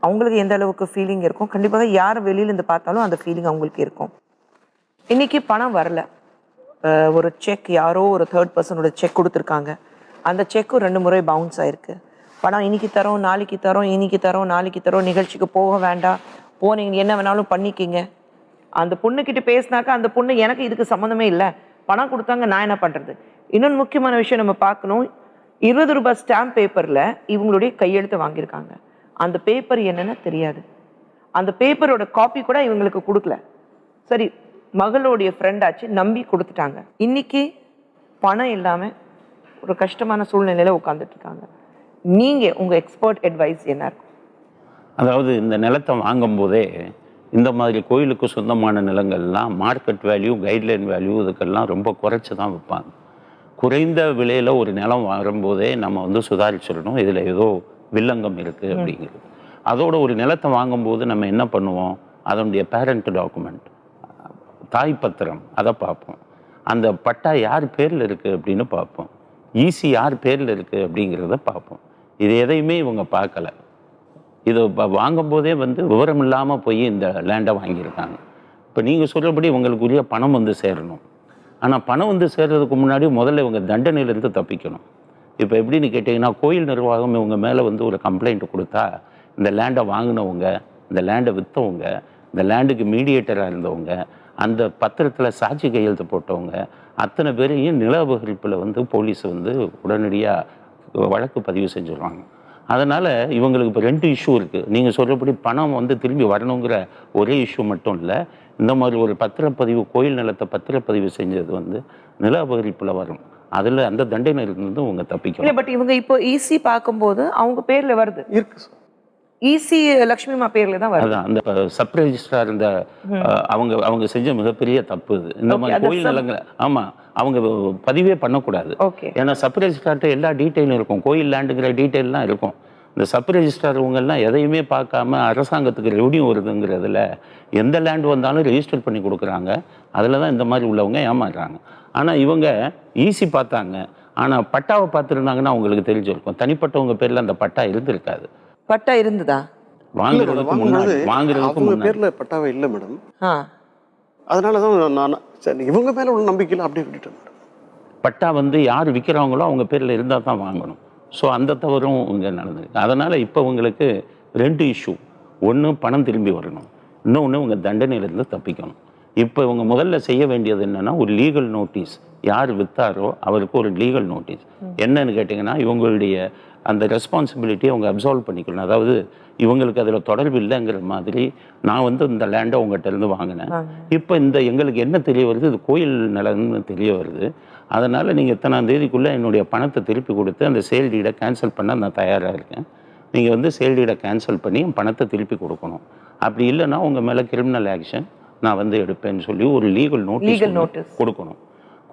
அவங்களுக்கு எந்த அளவுக்கு ஃபீலிங் இருக்கும், கண்டிப்பாக யார் வெளியிலேருந்து பார்த்தாலும் அந்த ஃபீலிங் அவங்களுக்கு இருக்கும். இன்றைக்கி பணம் வரல, ஒரு செக் யாரோ ஒரு தேர்ட் பர்சனோட செக் கொடுத்துருக்காங்க, அந்த செக்கும் 2 முறை பவுன்ஸ் ஆயிருக்கு. பணம் இன்னைக்கு தரோம் நாளைக்கு தரோம் இன்னைக்கு தரோம் நாளைக்கு தரோம், நிகழ்ச்சிக்கு போக வேண்டாம், போனீங்க என்ன வேணாலும் பண்ணிக்கிங்க. அந்த பொண்ணுக்கிட்ட பேசினாக்கா அந்த பொண்ணு எனக்கு இதுக்கு சம்மந்தமே இல்லை, பணம் கொடுத்தாங்க நான் என்ன பண்ணுறது. இன்னொன்று முக்கியமான விஷயம் நம்ம பார்க்கணும், 20 ரூபாய் ஸ்டாம்ப் பேப்பரில் இவங்களுடைய கையெழுத்து வாங்கியிருக்காங்க. அந்த பேப்பர் என்னன்னு தெரியாது, அந்த பேப்பரோட காப்பி கூட இவங்களுக்கு கொடுக்கல. சரி, மகளுடைய ஃப்ரெண்ட் ஆச்சு, நம்பி கொடுத்துட்டாங்க. இன்னைக்கு பணம் இல்லாமல் ஒரு கஷ்டமான சூழ்நிலையில் உட்காந்துட்டு இருக்காங்க. நீங்கள் உங்கள் எக்ஸ்பர்ட் அட்வைஸ் என்ன இருக்கும்? அதாவது இந்த நிலத்தை வாங்கும்போதே இந்த மாதிரி கோயிலுக்கு சொந்தமான நிலங்கள்லாம் மார்க்கெட் வேல்யூ, கைட்லைன் வேல்யூ இதுக்கெல்லாம் ரொம்ப குறைச்சி தான் விற்பாங்க. குறைந்த விலையில் ஒரு நிலம் வரும்போதே நம்ம வந்து சுதாரிச்சிடணும், இதில் ஏதோ வில்லங்கம் இருக்குது அப்படிங்கிறது. அதோட ஒரு நிலத்தை வாங்கும்போது நம்ம என்ன பண்ணுவோம், அதனுடைய பேரண்ட் டாக்குமெண்ட், தாய் பத்திரம், அதை பார்ப்போம். அந்த பட்டா யார் பேரில் இருக்குது அப்படின்னு பார்ப்போம், ஈசி யார் பேரில் இருக்குது அப்படிங்கிறத பார்ப்போம். இது எதையுமே இவங்க பார்க்கல. இது வாங்கும்போதே வந்து விவரம் இல்லாமல் போய் இந்த லேண்டை வாங்கியிருக்காங்க. இப்போ நீங்கள் சொல்கிறபடி இவங்களுக்குரிய பணம் வந்து சேரணும். ஆனால் பணம் வந்து சேர்றதுக்கு முன்னாடி முதல்ல இவங்க தண்டனையிலேருந்து தப்பிக்கணும். இப்போ எப்படின்னு கேட்டிங்கன்னா, கோயில் நிர்வாகம் இவங்க மேலே வந்து ஒரு கம்ப்ளைண்ட் கொடுத்தா, இந்த லேண்டை வாங்கினவங்க, இந்த லேண்டை விற்றவங்க, இந்த லேண்டுக்கு மீடியேட்டராக இருந்தவங்க, அந்த பத்திரத்தில் சாட்சி கையெழுத்து போட்டவங்க அத்தனை பேரையும் நில அபகரிப்பில் வந்து போலீஸ் வந்து உடனடியாக வழக்கு பதிவு செஞ்சுருவாங்க. அதனால் இவங்களுக்கு இப்போ 2 இஷ்யூ இருக்குது. நீங்கள் சொல்கிறபடி பணம் வந்து திரும்பி வரணுங்கிற ஒரே இஷ்யூ மட்டும் இல்லை, இந்த மாதிரி ஒரு பத்திரப்பதிவு, கோயில் நிலத்தை பத்திரப்பதிவு செஞ்சது வந்து நில அபகரிப்பில் வரும். அதில் அந்த தண்டனையிலிருந்து அவங்க தப்பிக்கணும். பட் இவங்க இப்போ ஈசி பார்க்கும்போது அவங்க பேரில் வருது, இருக்கு சார். ஈசி லக்ஷ்மிமா பேரில் தான் வருது. அதான் அந்த சப் ரெஜிஸ்ட்ரார் இந்த அவங்க செஞ்ச மிகப்பெரிய தப்பு இது. இந்த மாதிரி கோயில் நிலங்களை அவங்க பதிவே பண்ணக்கூடாது. ஏன்னா சப் ரெஜிஸ்ட்ரார்ட்ட எல்லா டீட்டெயிலும் இருக்கும், கோயில் லேண்டுங்கிற டீட்டெயிலாம் இருக்கும். இந்த சப் ரெஜிஸ்ட்ரார் இவங்கெல்லாம் எதையுமே பார்க்காம அரசாங்கத்துக்கு ரெவன்யூ வருதுங்கிறதுல எந்த லேண்டு வந்தாலும் ரெஜிஸ்டர் பண்ணி கொடுக்குறாங்க. அதில் தான் இந்த மாதிரி உள்ளவங்க ஏமாறுறாங்க. ஆனால் இவங்க ஈசி பார்த்தாங்க, ஆனால் பட்டாவை பார்த்துருந்தாங்கன்னா அவங்களுக்கு தெரிஞ்சிருக்கும். தனிப்பட்டவங்க பேரில் அந்த பட்டா இருந்திருக்காது. பட்டா இருந்ததா? வாங்குறதுக்கு அவங்க பேர்ல பட்டாவே இல்லை மேடம். அதனாலதான் நான் சரி இவங்க மேல உள்ள நம்பிக்கையில் அப்படியே விட்டுட்டேன் மேடம். பட்டா வந்து யார் விற்கிறாங்களோ அவங்க பேர்ல இருந்தால் தான் வாங்கணும். ஸோ அந்த தவறும் இங்கே நடந்திருக்கு. அதனால இப்போ உங்களுக்கு 2 இஷ்யூ, ஒன்று பணம் திரும்பி வரணும், இன்னொன்று உங்கள் தண்டனையிலேருந்து தப்பிக்கணும். இப்போ இவங்க முதல்ல செய்ய வேண்டியது என்னன்னா, ஒரு லீகல் நோட்டீஸ், யார் விற்றாரோ அவருக்கு ஒரு லீகல் நோட்டீஸ். என்னன்னு கேட்டிங்கன்னா, இவங்களுடைய அந்த ரெஸ்பான்சிபிலிட்டியை அவங்க அப்சால்வ் பண்ணிக்கணும். அதாவது இவங்களுக்கு அதில் தொடர்பு இல்லைங்கிற மாதிரி, நான் வந்து இந்த லேண்டை உங்கள்கிட்ட இருந்து வாங்கினேன், இப்போ எங்களுக்கு என்ன தெரிய வருது, இது கோயில் நிலம்னு தெரிய வருது, அதனால் நீங்கள் இத்தனாம் தேதிக்குள்ளே என்னுடைய பணத்தை திருப்பி கொடுத்து அந்த சேல் டீடை கேன்சல் பண்ண நான் தயாராக இருக்கேன். நீங்கள் வந்து சேல் டீடை கேன்சல் பண்ணி என் பணத்தை திருப்பி கொடுக்கணும். அப்படி இல்லைன்னா உங்கள் மேலே கிரிமினல் ஆக்ஷன் நான் வந்து எடுப்பேன்னு சொல்லி ஒரு லீகல் நோட்டீஸ் கொடுக்கணும்.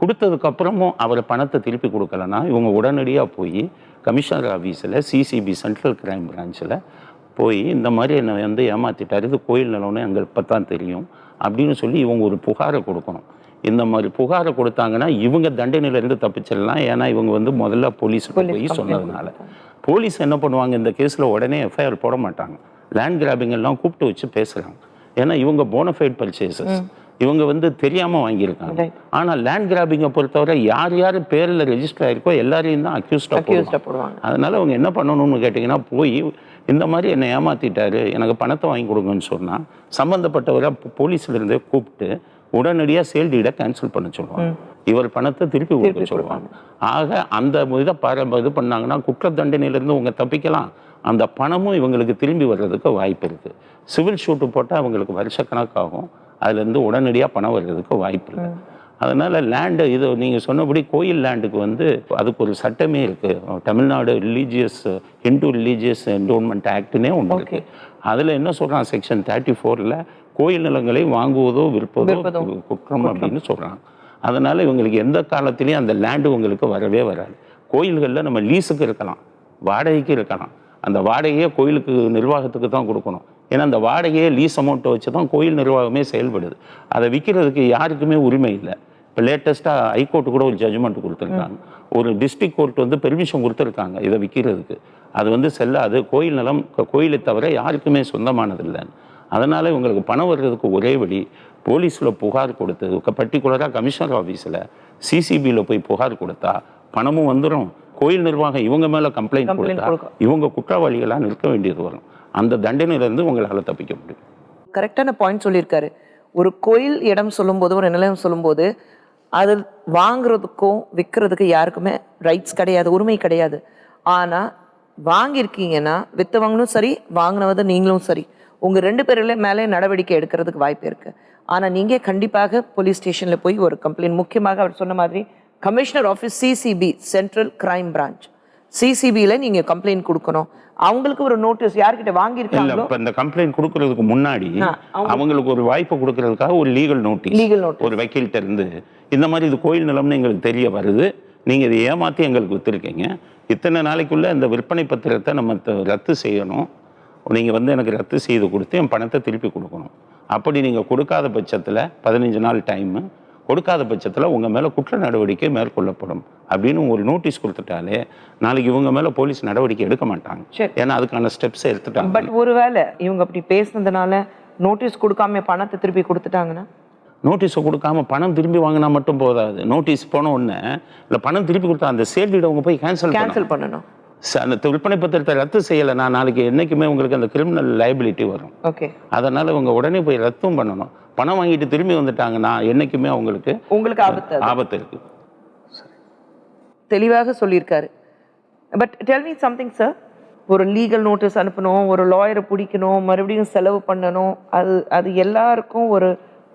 கொடுத்ததுக்கப்புறமும் அவர் பணத்தை திருப்பி கொடுக்கலன்னா இவங்க உடனடியாக போய் கமிஷனர் ஆஃபீஸில், சிசிபி சென்ட்ரல் கிரைம் பிரான்ச்சில் போய் இந்த மாதிரி என்னை வந்து ஏமாற்றிட்டார், இது கோயில் நிலம்னு எங்களுக்கு இப்போ தான் தெரியும் அப்படின்னு சொல்லி இவங்க ஒரு புகாரை கொடுக்கணும். இந்த மாதிரி புகாரை கொடுத்தாங்கன்னா இவங்க தண்டனையிலேருந்து தப்பிச்சிடலாம். ஏன்னா இவங்க வந்து முதல்ல போலீஸுக்கு போய் சொன்னதுனால. போலீஸ் என்ன பண்ணுவாங்க, இந்த கேஸில் உடனே எஃப்ஐஆர் போட மாட்டாங்க, லேண்ட் கிராபிங் எல்லாம் கூப்பிட்டு வச்சு பேசுகிறாங்க. ஏன்னா இவங்க போனஃபைட் பர்ச்சேசஸ், இவங்க வந்து தெரியாமல் வாங்கியிருக்காங்க. ஆனால் லேண்ட் கிராபிங்கை பொறுத்தவரை யார் யார் பேரில் ரெஜிஸ்டர் ஆகிருக்கோ எல்லாரையும் தான் அக்யூஸ்டாக போடுவாங்க. அதனால் அவங்க என்ன பண்ணணும்னு கேட்டிங்கன்னா, போய் இந்த மாதிரி என்னை ஏமாற்றிட்டாரு, எனக்கு பணத்தை வாங்கி கொடுங்கன்னு சொன்னால் சம்மந்தப்பட்டவரை போலீஸ்லேருந்தே கூப்பிட்டு உடனடியாக சேல் டீடை கேன்சல் பண்ண சொல்லுவாங்க, இவர் பணத்தை திருப்பி கொடுக்க சொல்லுவாங்க. ஆக அந்த இதை இது பண்ணாங்கன்னா குற்ற தண்டனையிலேருந்து அவங்க தப்பிக்கலாம், அந்த பணமும் இவங்களுக்கு திரும்பி வர்றதுக்கு வாய்ப்பு இருக்குது. சிவில் ஷூட்டு போட்டால் அவங்களுக்கு வருஷக்கணக்காகும், அதுலேருந்து உடனடியாக பணம் வர்றதுக்கு வாய்ப்பு இல்லை. அதனால் லேண்டு இது நீங்கள் சொன்னபடி கோயில் லேண்டுக்கு வந்து அதுக்கு ஒரு சட்டமே இருக்குது, தமிழ்நாடு ஹிந்து ரிலீஜியஸ் என்டோன்மெண்ட் ஆக்ட்னே ஒன்று இருக்குது. அதில் என்ன சொல்கிறான், செக்ஷன் 34ல் கோயில் நிலங்களை வாங்குவதோ விற்பதோ குற்றம் அப்படின்னு சொல்கிறாங்க. அதனால் இவங்களுக்கு எந்த காலத்திலையும் அந்த லேண்டு உங்களுக்கு வரவே வராது. கோயில்களில் நம்ம லீஸுக்கு இருக்கலாம், வாடகைக்கு இருக்கலாம், அந்த வாடகையே கோயிலுக்கு நிர்வாகத்துக்கு தான் கொடுக்கணும். ஏன்னா அந்த வாடகையே லீஸ் அமௌண்ட்டை வச்சு தான் கோயில் நிர்வாகமே செயல்படுது. அதை விற்கிறதுக்கு யாருக்குமே உரிமை இல்லை. இப்போ லேட்டஸ்ட்டாக ஹைகோர்ட்டு கூட ஒரு ஜட்ஜ்மெண்ட் கொடுத்துருக்காங்க. ஒரு டிஸ்ட்ரிக்ட் கோர்ட் வந்து பெர்மிஷன் கொடுத்துருக்காங்க இதை விற்கிறதுக்கு. அது வந்து செல்லாது, கோயில் நிலம் கோயிலை தவிர யாருக்குமே சொந்தமானதில்லை. அதனால் இவங்களுக்கு பணம் வர்றதுக்கு ஒரே வழி போலீஸில் புகார் கொடுத்து, பர்டிகுலராக கமிஷனர் ஆஃபீஸில் சிசிபியில் போய் புகார் கொடுத்தா பணமும் வந்துடும். கோயில் நிர்வாகம் இவங்க மேலே கம்ப்ளைண்ட் கொடுத்தா இவங்க குற்றவாளிகளாக நிற்க வேண்டியது வரும். அந்த தண்டனையிலேருந்து உங்களால் தப்பிக்க முடியும். கரெக்டான பாயிண்ட் சொல்லியிருக்காரு. ஒரு கோயில் இடம் சொல்லும்போது, ஒரு நிலையம் சொல்லும்போது, அது வாங்குறதுக்கும் விற்கிறதுக்கு யாருக்குமே ரைட்ஸ் கிடையாது, உரிமை கிடையாது. ஆனால் வாங்கியிருக்கீங்கன்னா விற்றவங்களும் சரி, வாங்கினவது நீங்களும் சரி, உங்கள் 2 பேரில் மேலே நடவடிக்கை எடுக்கிறதுக்கு வாய்ப்பு இருக்குது. ஆனால் நீங்கள் கண்டிப்பாக போலீஸ் ஸ்டேஷனில் போய் ஒரு கம்ப்ளைண்ட், முக்கியமாக அவர் சொன்ன மாதிரி commissioner office CCB, central crime branch சிசிபியில் நீங்கள் கம்ப்ளைண்ட் கொடுக்கணும். அவங்களுக்கு ஒரு நோட்டீஸ் யார்கிட்ட வாங்கியிருக்காங்களோ, இப்போ இந்த கம்ப்ளைண்ட் கொடுக்கறதுக்கு முன்னாடி அவங்களுக்கு ஒரு வாய்ப்பு கொடுக்கறதுக்காக ஒரு லீகல் நோட்டீஸ் ஒரு வக்கீல்கிட்ட இருந்து, இந்த மாதிரி இது கோயில் நிலம்னு எங்களுக்கு தெரிய வருது, நீங்கள் இதை ஏமாற்றி எங்களுக்கு விற்றுருக்கீங்க, இத்தனை நாளைக்குள்ளே இந்த விற்பனை பத்திரத்தை நம்ம ரத்து செய்யணும், நீங்கள் வந்து எனக்கு ரத்து செய்து கொடுத்து என் பணத்தை திருப்பி கொடுக்கணும். அப்படி நீங்கள் கொடுக்காத பட்சத்தில் 15 நாள் டைமு, கொடுக்காத பட்சத்தில் உங்கள் மேலே குற்ற நடவடிக்கை மேற்கொள்ளப்படும் அப்படின்னு ஒரு நோட்டீஸ் கொடுத்துட்டாலே நாளைக்கு இவங்க மேலே போலீஸ் நடவடிக்கை எடுக்க மாட்டாங்க. ஏன்னா அதுக்கான ஸ்டெப்ஸை எடுத்துட்டாங்க. பட் ஒருவேளை இவங்க அப்படி பேசுனதுனால நோட்டீஸ் கொடுக்காம பணத்தை திருப்பி கொடுத்துட்டாங்கன்னா, நோட்டீஸை கொடுக்காம பணம் திரும்பி வாங்கினா மட்டும் போதாது. நோட்டீஸ் போன உடனே இல்லை பணம் திருப்பி கொடுத்தா அந்த சேல் டீடை அவங்க போய் கேன்சல் பண்ணணும். அந்த விற்பனை பத்திரத்தை ரத்து செய்யலைன்னா நாளைக்கு என்றைக்குமே உங்களுக்கு அந்த கிரிமினல் லைபிலிட்டி வரும். ஓகே, அதனால் இவங்க உடனே போய் ரத்தும் பண்ணணும். பணம் வாங்கிட்டு திரும்பி வந்துட்டாங்கன்னா என்றைக்குமே உங்களுக்கு ஆபத்து இருக்கு. தெளிவாக சொல்லியிருக்காரு. But tell me something sir, ஒரு லீகல் நோட்டீஸ் அனுப்பணும், ஒரு லாயரை பிடிக்கணும், மறுபடியும் செலவு பண்ணணும், அது எல்லாருக்கும் ஒரு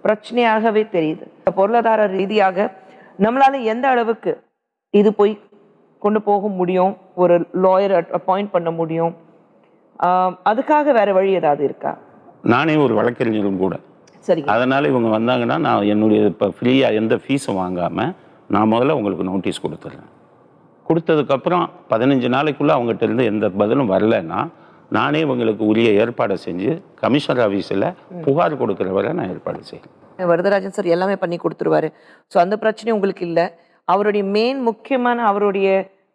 பிரச்சனையாகவே தெரியுது. பொருளாதார ரீதியாக நம்மளால எந்த அளவுக்கு இது போய் கொண்டு போக முடியும், ஒரு லாயர் அப்பாயிண்ட் பண்ண முடியும், அதுக்காக வேற வழி ஏதாவது இருக்கா? நானே ஒரு வழக்கறிஞரும் கூட. சரி, அதனால் இவங்க வந்தாங்கன்னா நான் என்னுடைய இப்போ ஃப்ரீயாக எந்த ஃபீஸும் வாங்காமல் நான் முதல்ல உங்களுக்கு நோட்டீஸ் கொடுத்துட்றேன். கொடுத்ததுக்கப்புறம் 15 நாளைக்குள்ளே அவங்ககிட்ட இருந்து எந்த பதிலும் வரலைன்னா நானே உங்களுக்கு உரிய ஏற்பாடை செஞ்சு கமிஷனர் ஆஃபீஸில் புகார் கொடுக்குற வரை நான் ஏற்பாடு செய்கிறேன். வரதராஜன் சார் எல்லாமே பண்ணி கொடுத்துருவாரு. ஸோ அந்த பிரச்சனை உங்களுக்கு இல்லை. அவருடைய முக்கியமான அவருடைய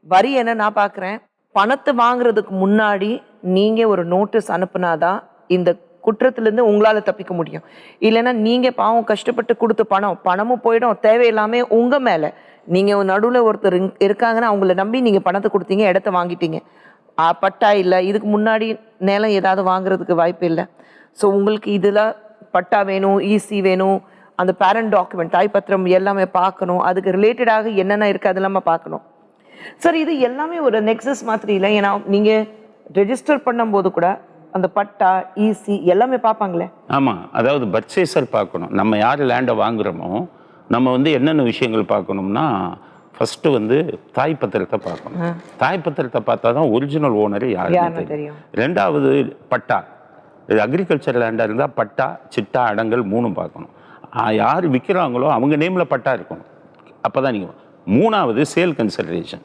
வரி என்ன நான் பார்க்குறேன், பணத்தை வாங்குறதுக்கு முன்னாடி நீங்கள் ஒரு நோட்டீஸ் அனுப்புனாதான் இந்த குற்றத்திலேருந்து உங்களால் தப்பிக்க முடியும். இல்லைன்னா நீங்கள் பாவம் கஷ்டப்பட்டு கொடுத்த பணமும் போயிடும், தேவையில்லாமல் உங்கள் மேலே. நீங்கள் நடுவில் ஒருத்தர் இருக்காங்கன்னா அவங்கள நம்பி நீங்கள் பணத்தை கொடுத்தீங்க, இடத்த வாங்கிட்டீங்க, பட்டா இல்லை, இதுக்கு முன்னாடி நிலம் ஏதாவது வாங்குறதுக்கு வாய்ப்பு இல்லை. ஸோ உங்களுக்கு இதில் பட்டா வேணும், ஈசி வேணும், அந்த பேரண்ட் டாக்குமெண்ட் தாய் பத்திரம் எல்லாமே பார்க்கணும், அதுக்கு ரிலேட்டடாக என்னென்ன இருக்குது அதெல்லாம பார்க்கணும். சார் இது எல்லாமே ஒரு நெக்ஸஸ் மாதிரி இல்லை. ஏன்னா நீங்கள் ரெஜிஸ்டர் பண்ணும்போது கூட அந்த பட்டா ஈசி எல்லாமே பார்ப்பாங்களே. ஆமாம், அதாவது பர்ச்சேசர் பார்க்கணும். நம்ம யார் லேண்டை வாங்குகிறோமோ நம்ம வந்து என்னென்ன விஷயங்கள் பார்க்கணும்னா, ஃபஸ்ட்டு வந்து தாய் பத்திரத்தை பார்க்கணும். தாய் பத்திரத்தை பார்த்தா தான் ஒரிஜினல் ஓனரு யாருன்னு தெரியும். ரெண்டாவது பட்டா, இது அக்ரிகல்ச்சர் லேண்டாக இருந்தால் பட்டா, சிட்டா, அடங்கல் 3 பார்க்கணும். யார் விற்கிறாங்களோ அவங்க நேமில் பட்டா இருக்கணும், அப்போ தான் நீங்கள். மூணாவது சேல் கன்சிடரேஷன்.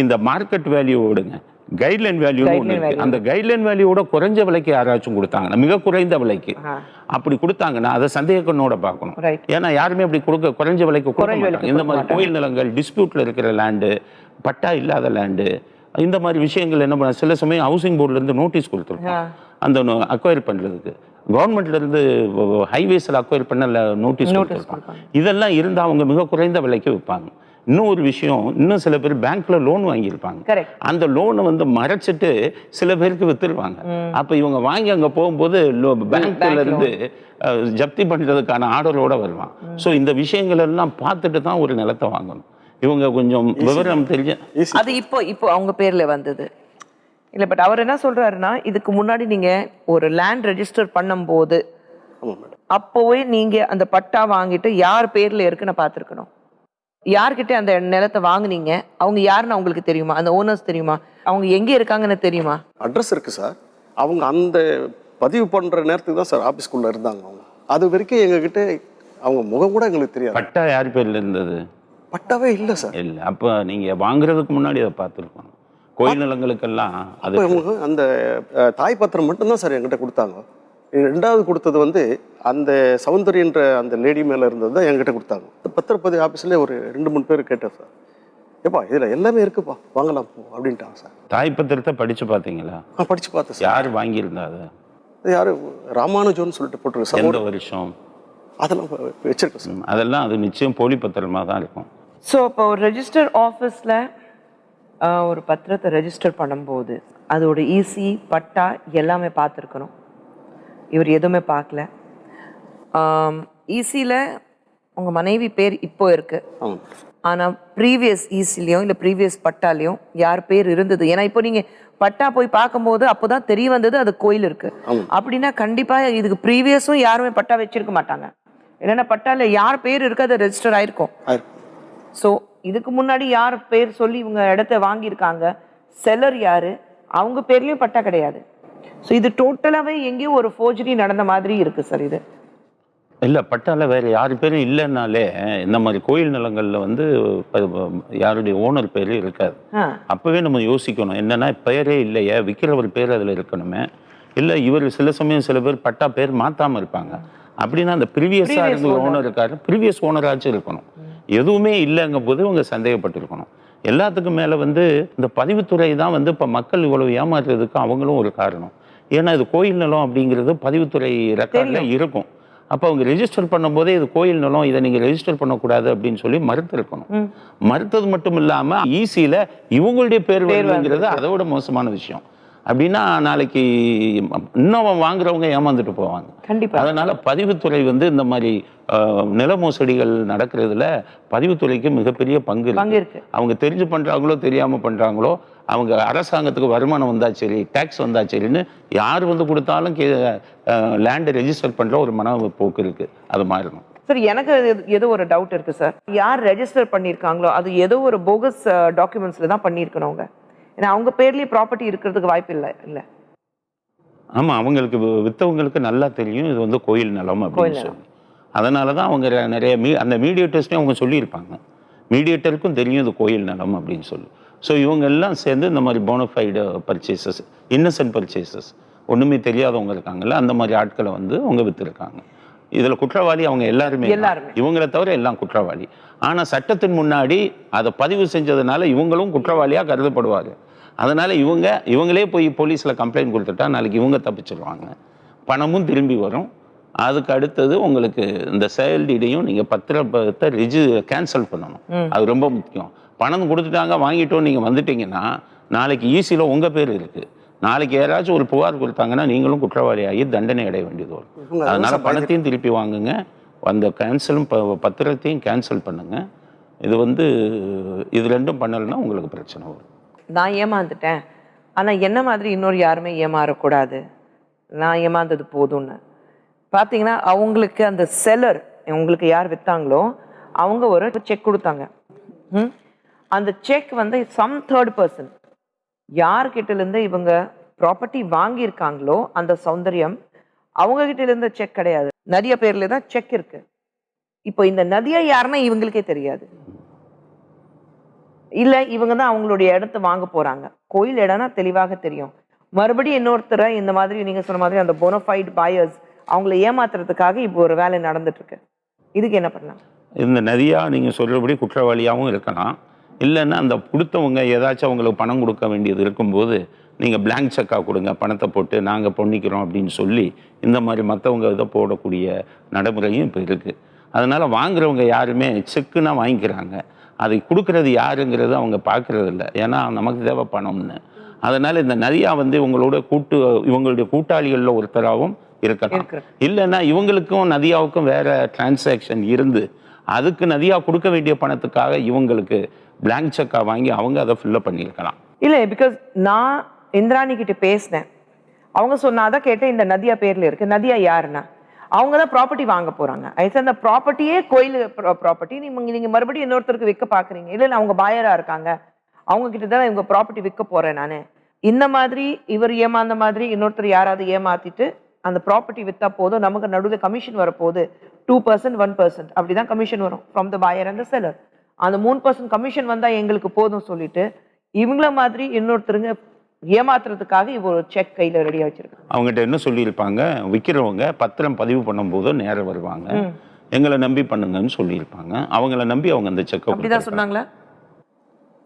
இந்த மார்க்கெட் வேல்யூ ஓடுங்க, கைட்லைன் வேல்யூ ஒன்று இருக்குது. அந்த கைட்லைன் வேல்யூவோட குறைஞ்ச விலைக்கு யாராச்சும் கொடுத்தாங்கன்னா, மிக குறைந்த விலைக்கு அப்படி கொடுத்தாங்கன்னா அதை சந்தேகக்கண்ணோட பார்க்கணும். ஏன்னா யாருமே அப்படி குறைஞ்ச விலைக்கு கொடுக்க மாட்டாங்க. இந்த மாதிரி கோயில் நிலங்கள், டிஸ்பியூட்டில் இருக்கிற லேண்டு, பட்டா இல்லாத லேண்டு, இந்த மாதிரி விஷயங்கள் என்ன பண்ண, சில சமயம் ஹவுசிங் போர்ட்லேருந்து நோட்டீஸ் கொடுத்துருக்கோம் அந்த அக்வயர் பண்ணுறதுக்கு. கவர்மெண்ட்லேருந்து ஹைவேஸில் அக்வயர் பண்ண நோட்டீஸ் கொடுத்துருக்கோம். இதெல்லாம் இருந்தால் அவங்க மிக குறைந்த விலைக்கு விற்பாங்க. இன்னும் ஒரு விஷயம், இன்னும் சில பேர் பேங்க்ல லோன் வாங்கியிருப்பாங்க, அந்த லோனை வந்து மறைச்சிட்டு சில பேருக்கு வித்துருவாங்க. அப்ப இவங்க வாங்கி அங்க போகும்போது பேங்க்ல இருந்து ஜப்தி பண்றதுக்கான ஆர்டரோட வருவான். ஸோ இந்த விஷயங்கள் எல்லாம் பார்த்துட்டு தான் ஒரு நிலத்தை வாங்கணும். இவங்க கொஞ்சம் விவரம் தெரிஞ்ச அது இப்போ அவங்க பேர்ல வந்தது இல்லை. பட் அவர் என்ன சொல்றாருன்னா, இதுக்கு முன்னாடி நீங்க ஒரு லேண்ட் ரெஜிஸ்டர் பண்ணும்போது அப்போவே நீங்க அந்த பட்டா வாங்கிட்டு யார் பேர்ல இருக்குன்னு பார்த்துருக்கணும். யார்கிட்ட அந்த நிலத்தை வாங்குனீங்க, அவங்க யாருன்னு அவங்களுக்கு தெரியுமா, அந்த ஓனர்ஸ் தெரியுமா, அவங்க எங்க இருக்காங்கன்னு தெரியுமா? அட்ரஸ் இருக்கு சார். அவங்க அந்த பதிவு பண்ற நேரத்துக்கு தான் சார் ஆபீஸ்க்குள்ள இருந்தாங்க. அவங்க அது வரைக்கும் எங்ககிட்ட அவங்க முகம் கூட எங்களுக்கு தெரியாது. பட்டா யார் பேர்ல இருந்தது? பட்டாவே இல்லை சார். இல்லை, அப்போ நீங்க வாங்குறதுக்கு முன்னாடி அதை பார்த்துருக்கணும். கோயில் நிலங்களுக்கெல்லாம் அது அந்த தாய் பத்திரம் மட்டும்தான் சார் என்கிட்ட கொடுத்தாங்க. ரெண்டாவது கொடுத்தது வந்து அந்த சௌந்தரியன்ற அந்த லேடி மேலே இருந்தது தான் என்கிட்ட கொடுத்தாங்க. பத்திரப்பதிவு ஆஃபீஸில் ஒரு 2-3 பேர் கேட்டேன் சார், ஏப்பா இதில் எல்லாமே இருக்குப்பா வாங்கலாம் போ அப்படின்ட்டாங்க சார். தாய் பத்திரத்தை படிச்சு பார்த்தீங்களா? படித்து பார்த்தேன் சார். யார் வாங்கியிருந்தா அது? யார் ராமானுஜோன்னு சொல்லிட்டு போட்டிருக்கு சார். எந்த வருஷம்? அதெல்லாம் வச்சிருக்கேன் சார். அதெல்லாம் அது நிச்சயம் போலி பத்திரமாக தான் இருக்கும். ஸோ இப்போ ஒரு ரெஜிஸ்டர் ஆஃபீஸில் ஒரு பத்திரத்தை ரெஜிஸ்டர் பண்ணும்போது அதோட ஈசி பட்டா எல்லாமே பார்த்துருக்கணும். இவர் எதுவுமே பார்க்கல. ஈசியில் உங்கள் மனைவி பேர் இப்போ இருக்கு, ஆமாம். ஆனால் ப்ரீவியஸ் ஈசிலையும் இல்லை ப்ரீவியஸ் பட்டாலையும் யார் பேர் இருந்தது? ஏன்னா இப்போ நீங்கள் பட்டா போய் பார்க்கும்போது அப்போ தான் தெரிய வந்தது அது கோயில் இருக்கு அப்படின்னா கண்டிப்பாக இதுக்கு ப்ரீவியஸும் யாருமே பட்டா வச்சிருக்க மாட்டாங்க. இல்லைன்னா பட்டாவில் யார் பேர் இருக்கு அது ரெஜிஸ்டர் ஆயிருக்கும். ஸோ இதுக்கு முன்னாடி யார் பேர் சொல்லி இவங்க இடத்த வாங்கியிருக்காங்க, செல்லர் யாரு, அவங்க பேர்லயும் பட்டா கிடையாது. ஸோ இது டோட்டலாகவே எங்கேயோ ஒரு ஃபோர்ஜரி நடந்த மாதிரி இருக்கு சார். இது இல்லை, பட்டால வேறு யார் பேரும் இல்லைன்னாலே இந்த மாதிரி கோயில் நிலங்களில் வந்து யாருடைய ஓனர் பேர் இருக்காது. அப்போவே நம்ம யோசிக்கணும், என்னன்னா பெயரே இல்லையே, விற்கிறவர் பேர் அதில் இருக்கணுமே. இல்லை இவர் சில சமயம் சில பேர் பட்டா பேர் மாற்றாமல் இருப்பாங்க. அப்படின்னா அந்த ப்ரீவியஸாக இருந்த ஓனர் இருக்காரு, ப்ரீவியஸ் ஓனராச்சும் இருக்கணும். எதுவுமே இல்லைங்கும் போது அவங்க சந்தேகப்பட்டிருக்கணும். எல்லாத்துக்கும் மேலே வந்து இந்த பதிவுத்துறை தான் வந்து இப்போ மக்கள் இவ்வளவு ஏமாற்றுறதுக்கு அவங்களும் ஒரு காரணம். ஏன்னா இது கோயில் நிலம் அப்படிங்கிறது பதிவுத்துறை ரெக்கார்டில் இருக்கும். அப்போ அவங்க ரெஜிஸ்டர் பண்ணும்போதே இது கோயில் நிலம், இதை நீங்கள் ரெஜிஸ்டர் பண்ணக்கூடாது அப்படின்னு சொல்லி மறுத்திருக்கணும். மறுத்தது மட்டும் இல்லாமல் ஈஸியில் இவங்களுடைய பேர் வருங்கிறது அதோட மோசமான விஷயம். அப்படின்னா நாளைக்கு இன்னும் வாங்குறவங்க ஏமாந்துட்டு போவாங்க. கண்டிப்பா. அதனால பதிவுத்துறை வந்து இந்த மாதிரி நில மோசடிகள் நடக்கிறதுல பதிவுத்துறைக்கு மிகப்பெரிய பங்கு இருக்கு. அவங்க தெரிஞ்சு பண்றாங்களோ தெரியாம பண்றாங்களோ, அவங்க அரசாங்கத்துக்கு வருமானம் வந்தா சரி, டேக்ஸ் வந்தா சரின்னு யார் வந்து கொடுத்தாலும் லேண்டை ரெஜிஸ்டர் பண்ற ஒரு மன போக்கு இருக்கு. அது மாறணும். சார் எனக்கு ஏதோ ஒரு டவுட் இருக்கு சார். யார் ரெஜிஸ்டர் பண்ணியிருக்காங்களோ அது ஏதோ ஒரு போகஸ் டாக்குமெண்ட்ஸ்ல தான் பண்ணியிருக்கணும் அவங்க. ஏன்னா அவங்க பேர்லயே ப்ராப்பர்ட்டி இருக்கிறதுக்கு வாய்ப்பு இல்லை. ஆமா, அவங்களுக்கு வித்தவங்களுக்கு நல்லா தெரியும் இது வந்து கோயில் நிலம் அப்படின்னு சொல்லி. அதனால தான் அவங்க நிறைய அந்த மீடியேட்டர்ஸ்லையும் அவங்க சொல்லியிருப்பாங்க. மீடியேட்டருக்கும் தெரியும் இது கோயில் நிலம் அப்படின்னு சொல்லி. ஸோ இவங்க எல்லாம் சேர்ந்து இந்த மாதிரி போனஃபைடு பர்ச்சேசஸ், இன்னசென்ட் பர்ச்சேசஸ், ஒன்றுமே தெரியாதவங்க இருக்காங்கல்ல, அந்த மாதிரி ஆட்களை வந்து அவங்க விற்றுருக்காங்க. இதில் குற்றவாளி அவங்க எல்லாருமே, இவங்களை தவிர எல்லாம் குற்றவாளி. ஆனால் சட்டத்தின் முன்னாடி அதை பதிவு செஞ்சதுனால இவங்களும் குற்றவாளியாக கருதப்படுவாங்க. அதனால இவங்களே போய் போலீஸில் கம்ப்ளைண்ட் கொடுத்துட்டா நாளைக்கு இவங்க தப்பிச்சிடுவாங்க, பணமும் திரும்பி வரும். அதுக்கு அடுத்தது உங்களுக்கு இந்த செயல்டிடையும் நீங்கள் பத்திரத்தை கேன்சல் பண்ணணும். அது ரொம்ப முக்கியம். பணம் கொடுத்துட்டாங்க, வாங்கிட்டோம், நீங்கள் வந்துட்டீங்கன்னா நாளைக்கு ஈஸியில் உங்கள் பேர் இருக்குது. நாளைக்கு யாராச்சும் ஒரு புகார் கொடுத்தாங்கன்னா நீங்களும் குற்றவாளியாகி தண்டனை அடைய வேண்டியது வரும். அதனால பணத்தையும் திருப்பி வாங்குங்க, அந்த பத்திரத்தையும் கேன்சல் பண்ணுங்க. இது வந்து இது ரெண்டும் பண்ணலைன்னா உங்களுக்கு பிரச்சனை வரும். நான் ஏமாந்துட்டேன், ஆனால் என்ன மாதிரி இன்னொரு யாருமே ஏமாறக்கூடாது, நான் ஏமாந்தது போதும்னு பார்த்தீங்கன்னா அவங்களுக்கு அந்த செல்லர், உங்களுக்கு யார் விற்றாங்களோ அவங்க ஒரு செக் கொடுத்தாங்க. அந்த செக் வந்து சம் தேர்ட் பர்சன் யார்கிட்டலேருந்து இவங்க ப்ராப்பர்ட்டி வாங்கியிருக்காங்களோ அந்த சௌந்தர்யம் அவங்க கிட்ட இருந்த செக் கிடையாது, நதியா பேர்ல தான் செக் இருக்கு. இப்போ இந்த நதியா யாருன்னா இவங்களுக்கே தெரியாது. இல்ல இவங்க தான் அவங்களுடைய இடத்த வாங்க போறாங்க. கோயில் இடம்னா தெளிவாக தெரியும். மறுபடியும் இன்னொருத்தரை இந்த மாதிரி நீங்க சொன்ன மாதிரி அந்த போனஃபைட் பாயர்ஸ் அவங்களை ஏமாத்துறதுக்காக இப்போ ஒரு வேலை நடந்துட்டு இருக்கு. இதுக்கு என்ன பண்ணலாம்? இந்த நதியா நீங்க சொல்றபடி குற்றவாளியாகவும் இருக்கலாம். இல்லைன்னா அந்த கொடுத்தவங்க ஏதாச்சும் அவங்களுக்கு பணம் கொடுக்க வேண்டியது இருக்கும்போது நீங்கள் பிளாங்க் செக்காக கொடுங்க, பணத்தை போட்டு நாங்கள் பொண்ணிக்கிறோம் அப்படின்னு சொல்லி இந்த மாதிரி மற்றவங்க இதை போடக்கூடிய நடைமுறையும் இப்போ இருக்குது. அதனால் வாங்குறவங்க யாருமே செக்குன்னா வாங்கிக்கிறாங்க, அதை கொடுக்கறது யாருங்கிறது அவங்க பார்க்கறது இல்லை. ஏன்னா நமக்கு தேவை பணம்னு. அதனால் இந்த நதியா வந்து இவங்களுடைய கூட்டாளிகளில் ஒருத்தராகவும் இருக்கலாம். இல்லைன்னா இவங்களுக்கும் நதியாவுக்கும் வேற டிரான்சாக்ஷன் இருந்து அதுக்கு நதியா கொடுக்க வேண்டிய பணத்துக்காக இவங்களுக்கு பிளாங்க் செக்கா வாங்கி அவங்க அதை ஃபில்லப் பண்ணியிருக்கலாம். இல்லை, பிகாஸ் நான் இந்திராணி கிட்ட பேசினேன், அவங்க சொன்னாதான் கேட்டேன் இந்த நதியா பேர்ல இருக்கு. நதியா யாருன்னா அவங்க தான் ப்ராப்பர்ட்டி வாங்க போறாங்க. அந்த ப்ராப்பர்ட்டியே கோயில் ப்ராப்பர்ட்டி நீங்க மறுபடியும் இன்னொருத்தருக்கு விற்க பாக்குறீங்க. இல்லை அவங்க பாயரா இருக்காங்க, அவங்க கிட்ட தான் இவங்க ப்ராப்பர்ட்டி விற்க போறேன் நானு. இந்த மாதிரி இவர் ஏமாந்த மாதிரி இன்னொருத்தர் யாராவது ஏமாத்திட்டு அந்த ப்ராப்பர்ட்டி விற்றா போதும், நமக்கு நடுவில் கமிஷன் வரப்போகுது. 2%, 1% அப்படிதான் கமிஷன் வரும் from the பாயர் and the seller. அந்த 3% கமிஷன் வந்தால் எங்களுக்கு போதும் சொல்லிட்டு இவங்கள மாதிரி இன்னொருத்தருங்க ஏமாத்துறதுக்காக இவ ஒரு செக் கையில ரெடியா வச்சிருக்காங்க. அவங்ககிட்ட என்ன சொல்லியிருப்பாங்க, விற்கிறவங்க பத்திரம் பதிவு பண்ணும்போது நேரம் வருவாங்க, எங்களை நம்பி பண்ணுங்கன்னு சொல்லியிருப்பாங்க. அவங்கள நம்பி அவங்க அந்த செக் அப்படிதான் சொன்னாங்களா?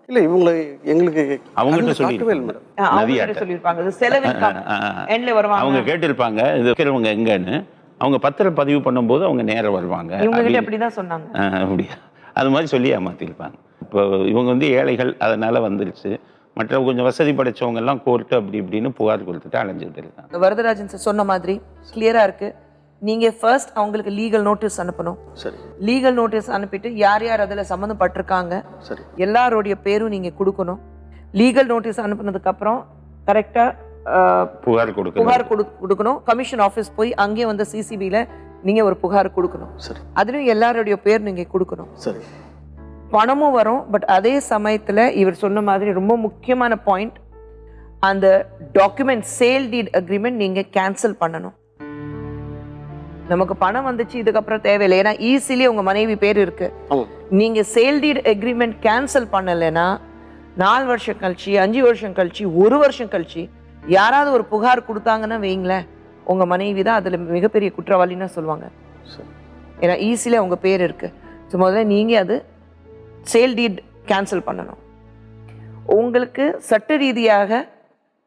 இல்ல இவங்களை எங்களுக்கு அவங்ககிட்ட காட்டவே இல்லை மேடம். அவங்க சொல்லியிருப்பாங்க இது செலவின் எண்ட்ல வருவாங்க. அவங்க கேட்டிருப்பாங்க இது விற்கிறவங்க எங்கன்னு. அவங்க பத்திரம் பதிவு பண்ணும்போது அவங்க நேரம் வருவாங்க. இவங்க கிட்ட அப்படிதான் சொன்னாங்க. அப்படியா? அது மாதிரி சொல்லி ஏமாத்திருப்பாங்க. இப்போ இவங்க வந்து ஏழைகள், அதனால வந்துருச்சு. மற்ற கொஞ்சம் வசதி படைச்சவங்க எல்லாம் கோர்ட்டு அப்படி இப்படின்னு புகார் கொடுத்துட்டு அலைஞ்சிட்டு இருக்காங்க. வரதராஜன் சார் சொன்ன மாதிரி கிளியரா இருக்கு. நீங்க ஃபர்ஸ்ட் அவங்களுக்கு லீகல் நோட்டீஸ் அனுப்பணும். சரி. லீகல் நோட்டீஸ் அனுப்பிட்டு யார் யார் அதுல சம்மந்தப்பட்டிருக்காங்க சரி. எல்லாருடைய பேரும் நீங்க கொடுக்கணும். லீகல் நோட்டீஸ் அனுப்புனதுக்கு அப்புறம் கரெக்டா புகார் கொடுக்கணும். கமிஷன் ஆஃபீஸ் போய் அங்கே வந்து சிசிபில நீங்க ஒரு புகார் கொடுக்கணும். சரி. அதுலயும் எல்லாருடைய பேர் நீங்க கொடுக்கணும். சரி. பணமும் வரும். பட் அதே சமயத்துல இவர் சொன்ன மாதிரி ரொம்ப முக்கியமான பாயிண்ட், அந்த டாக்குமெண்ட் சேல் டீட் அக்ரிமெண்ட் நீங்க கேன்சல் பண்ணணும். நமக்கு பணம் வந்துச்சு, இதுக்கப்புறம் தேவையில்லை, ஏன்னா ஈஸிலி உங்க மனைவி பேர் இருக்கு. நீங்க சேல் டீட் அக்ரிமெண்ட் கேன்சல் பண்ணலைன்னா 4 வருஷம் கழிச்சு, 5 வருஷம் கழிச்சு, 1 வருஷம் கழிச்சு யாராவது ஒரு புகார் கொடுத்தாங்கன்னா வைங்களேன், உங்க மனைவி தான் அதுல மிகப்பெரிய குற்றவாளின்னு சொல்லுவாங்க. ஏன்னா ஈஸில உங்க பேர் இருக்கு. ஸோ முதல்ல நீங்க அது சேல் டீட் கேன்சல் பண்ணணும். உங்களுக்கு சட்ட ரீதியாக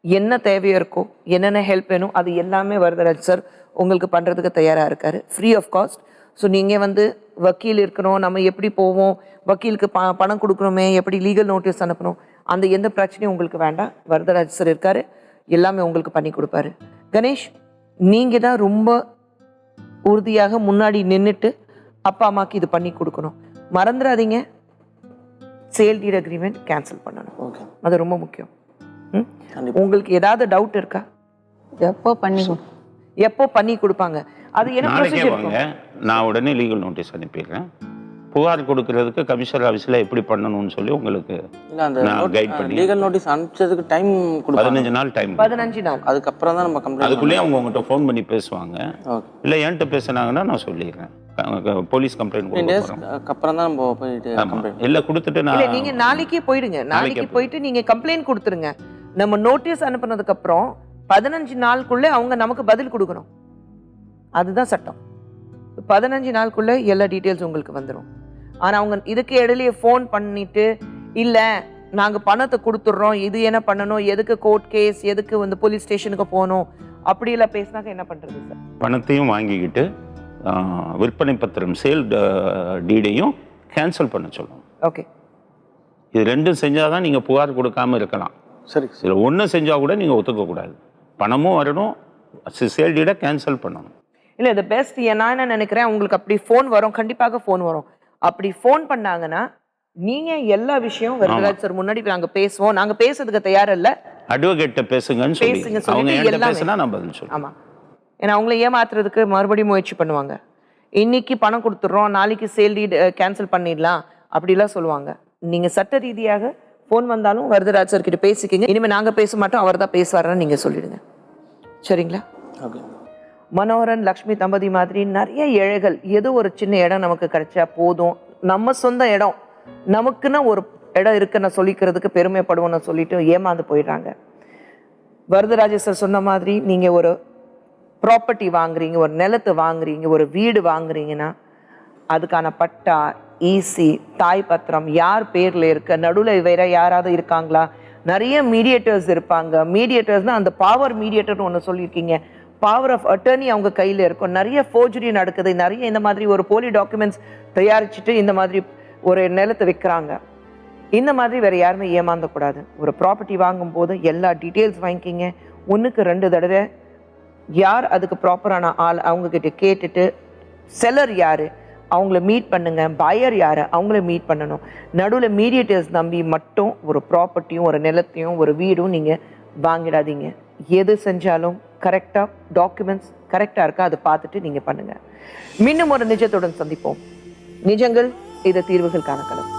என்ன தேவையோ இருக்கோ, என்னென்ன ஹெல்ப் வேணும், அது எல்லாமே வரதராஜ் சார் உங்களுக்கு பண்ணுறதுக்கு தயாராக இருக்காரு, ஃப்ரீ ஆஃப் காஸ்ட். ஸோ நீங்கள் வந்து வக்கீல் இருக்கணும், நம்ம எப்படி போவோம், வக்கீலுக்கு பணம் கொடுக்கணுமே, எப்படி லீகல் நோட்டீஸ் அனுப்பணும், அந்த எந்த பிரச்சனையும் உங்களுக்கு வேண்டாம். வரதராஜ் சார் இருக்காரு, எல்லாமே உங்களுக்கு பண்ணி கொடுப்பாரு. கணேஷ், நீங்கள் தான் ரொம்ப உறுதியாக முன்னாடி நின்றுட்டு அப்பா அம்மாவுக்கு இது பண்ணி கொடுக்கணும். மறந்துடாதீங்க, சேல் டீட் அக்ரிமெண்ட் கேன்சல் பண்ணணும். ஓகே, அது ரொம்ப முக்கியம். உங்களுக்கு ஏதாவது டவுட் இருக்கா? எப்போ பண்ணி கொடுப்பாங்க? அது என்ன ப்ரொசீஜர் வாங்க, நான் உடனே லீகல் நோட்டீஸ் அனுப்பிடுறேன். புகார் கொடுக்கறதுக்கு கமிஷனர் ஆஃபீஸில் எப்படி பண்ணணும்னு சொல்லி உங்களுக்கு நான் கைட் பண்ணி லீகல் நோட்டீஸ் அனுப்பிச்சதுக்கு டைம் 15 நாள் டைம். 15 நாள். அதுக்கப்புறம் தான் நம்ம கம்ப்ளைண்ட். அதுக்குள்ளேயே அவங்க உங்கள்கிட்ட ஃபோன் பண்ணி பேசுவாங்க. இல்லை என்கிட்ட பேசுனாங்கன்னா நான் சொல்லிடுறேன், போலீஸ் கம்ப்ளைண்ட் அப்புறம் தான் நம்ம போயிட்டு கம்ப்ளைண்ட் இல்லை கொடுத்துட்டு நான். நீங்க நாளைக்கே போயிடுங்க. நாளைக்கு போயிட்டு நீங்க கம்ப்ளைண்ட் கொடுத்துருங்க. நம்ம நோட்டீஸ் அனுப்புனதுக்கு அப்புறம் 15 நாளுக்குள்ள அவங்க நமக்கு பதில் கொடுக்கணும். அதுதான் சட்டம். 15 நாளுக்குள்ள எல்லா டீட்டெயில்ஸ் உங்களுக்கு வந்துடும். ஆனா அவங்க இதுக்கு இடையிலேயே ஃபோன் பண்ணிட்டு இல்ல நாங்க பணத்தை கொடுத்துட்றோம், இது என்ன பண்ணணும், எதுக்கு கோர்ட் கேஸ், எதுக்கு வந்து போலீஸ் ஸ்டேஷனுக்கு போகணும், அப்படி எல்லாம் பேசினாக்க என்ன பண்றது சார்? பணத்தையும் வாங்கிக்கிட்டு விற்பனை பத்திரம் சேல் டீடையும் கேன்சல் பண்ண சொல்லணும். ஓகே, இது ரெண்டும் செஞ்சாதான் நீங்க புகார் கொடுக்காம இருக்கலாம். சரி. இதில் ஒன்று செஞ்சால் கூட நீங்கள் ஒத்துக்கக்கூடாது. பணமும் வரணும், சேல் டீடை கேன்சல் பண்ணணும். இல்லை, இது பெஸ்ட். நான் என்ன நினைக்கிறேன், உங்களுக்கு அப்படி ஃபோன் வரும், கண்டிப்பாக ஃபோன் வரும். அப்படி ஃபோன் பண்ணாங்கன்னா நீங்கள் எல்லா விஷயம் வரதராஜ் சார் முன்னாடி நாங்கள் பேசுவோம், நாங்கள் பேசுறதுக்கு தயார் இல்லை, அட்வொகேட்டை பேசுங்கன்னு சொல்லி அவங்க எல்லாம் பேசினா நான் பதில் சொல்லுவேன். ஆமாம், ஏன்னா அவங்கள ஏமாத்துறதுக்கு மறுபடியும் முயற்சி பண்ணுவாங்க. இன்னைக்கு பணம் கொடுத்துட்றோம், நாளைக்கு சேல் டீட் கேன்சல் பண்ணிடலாம் அப்படிலாம் சொல்லுவாங்க. நீங்கள் சட்ட ரீதியாக ஃபோன் வந்தாலும் வரதராஜ் சார் கிட்ட பேசிக்கிங்க. இனிமேல் நாங்கள் பேச மாட்டோம், அவர் தான் பேசுவாருன்னு நீங்கள் சொல்லிடுங்க. சரிங்களா? ஓகே. மனோகரன் லக்ஷ்மி தம்பதி மாதிரி நிறைய ஏழைகள் ஏதோ ஒரு சின்ன இடம் நமக்கு கிடைச்சா போதும், நம்ம சொந்த இடம் நமக்குன்னு ஒரு இடம் இருக்குன்னு சொல்லிக்கிறதுக்கு பெருமைப்படுவோம்னு சொல்லிட்டு ஏமாந்து போயிடுறாங்க. வரதராஜ சார் சொன்ன மாதிரி நீங்கள் ஒரு ப்ராப்பர்ட்டி வாங்குறீங்க, ஒரு நிலத்தை வாங்குறீங்க, ஒரு வீடு வாங்குறீங்கன்னா அதுக்கான பட்டா, ஈசி, தாய் பத்திரம் யார் பேர்ல இருக்க, நடுவில் வேற யாராவது இருக்காங்களா, நிறைய மீடியேட்டர்ஸ் இருப்பாங்க. மீடியேட்டர்ஸ்னா அந்த பவர் மீடியேட்டர்னு ஒன்று சொல்லியிருக்கீங்க, பவர் ஆஃப் அட்டர்னி அவங்க கையில் இருக்கும். நிறைய ஃபோர்ஜரி நடக்குது, நிறைய இந்த மாதிரி ஒரு போலி டாக்குமெண்ட்ஸ் தயாரிச்சுட்டு இந்த மாதிரி ஒரு நிலத்தை விற்கிறாங்க. இந்த மாதிரி வேற யாருமே ஏமாந்தக்கூடாது. ஒரு ப்ராப்பர்ட்டி வாங்கும் போது எல்லா டீட்டெயில்ஸ் வாங்கிக்கிங்க. 1க்கு 2 தடவை யார் அதுக்கு ப்ராப்பரான ஆள் அவங்க கிட்ட கேட்டுட்டு, செல்லர் யாரு அவங்கள மீட் பண்ணுங்க, பையர் யாரு அவங்கள மீட் பண்ணணும். நடுவில் மீடியேட்டர்ஸ் நம்பி மட்டும் ஒரு ப்ராப்பர்ட்டியும் ஒரு நிலத்தையும் ஒரு வீடும் நீங்கள் வாங்கிடாதீங்க. எது செஞ்சாலும் கரெக்டாக டாக்குமெண்ட்ஸ் கரெக்டாக இருக்கா அதை பார்த்துட்டு நீங்கள் பண்ணுங்கள். மீண்டும் ஒரு நிஜத்துடன் சந்திப்போம். நிஜங்கள் இது தீர்வுகளுக்கான களம்.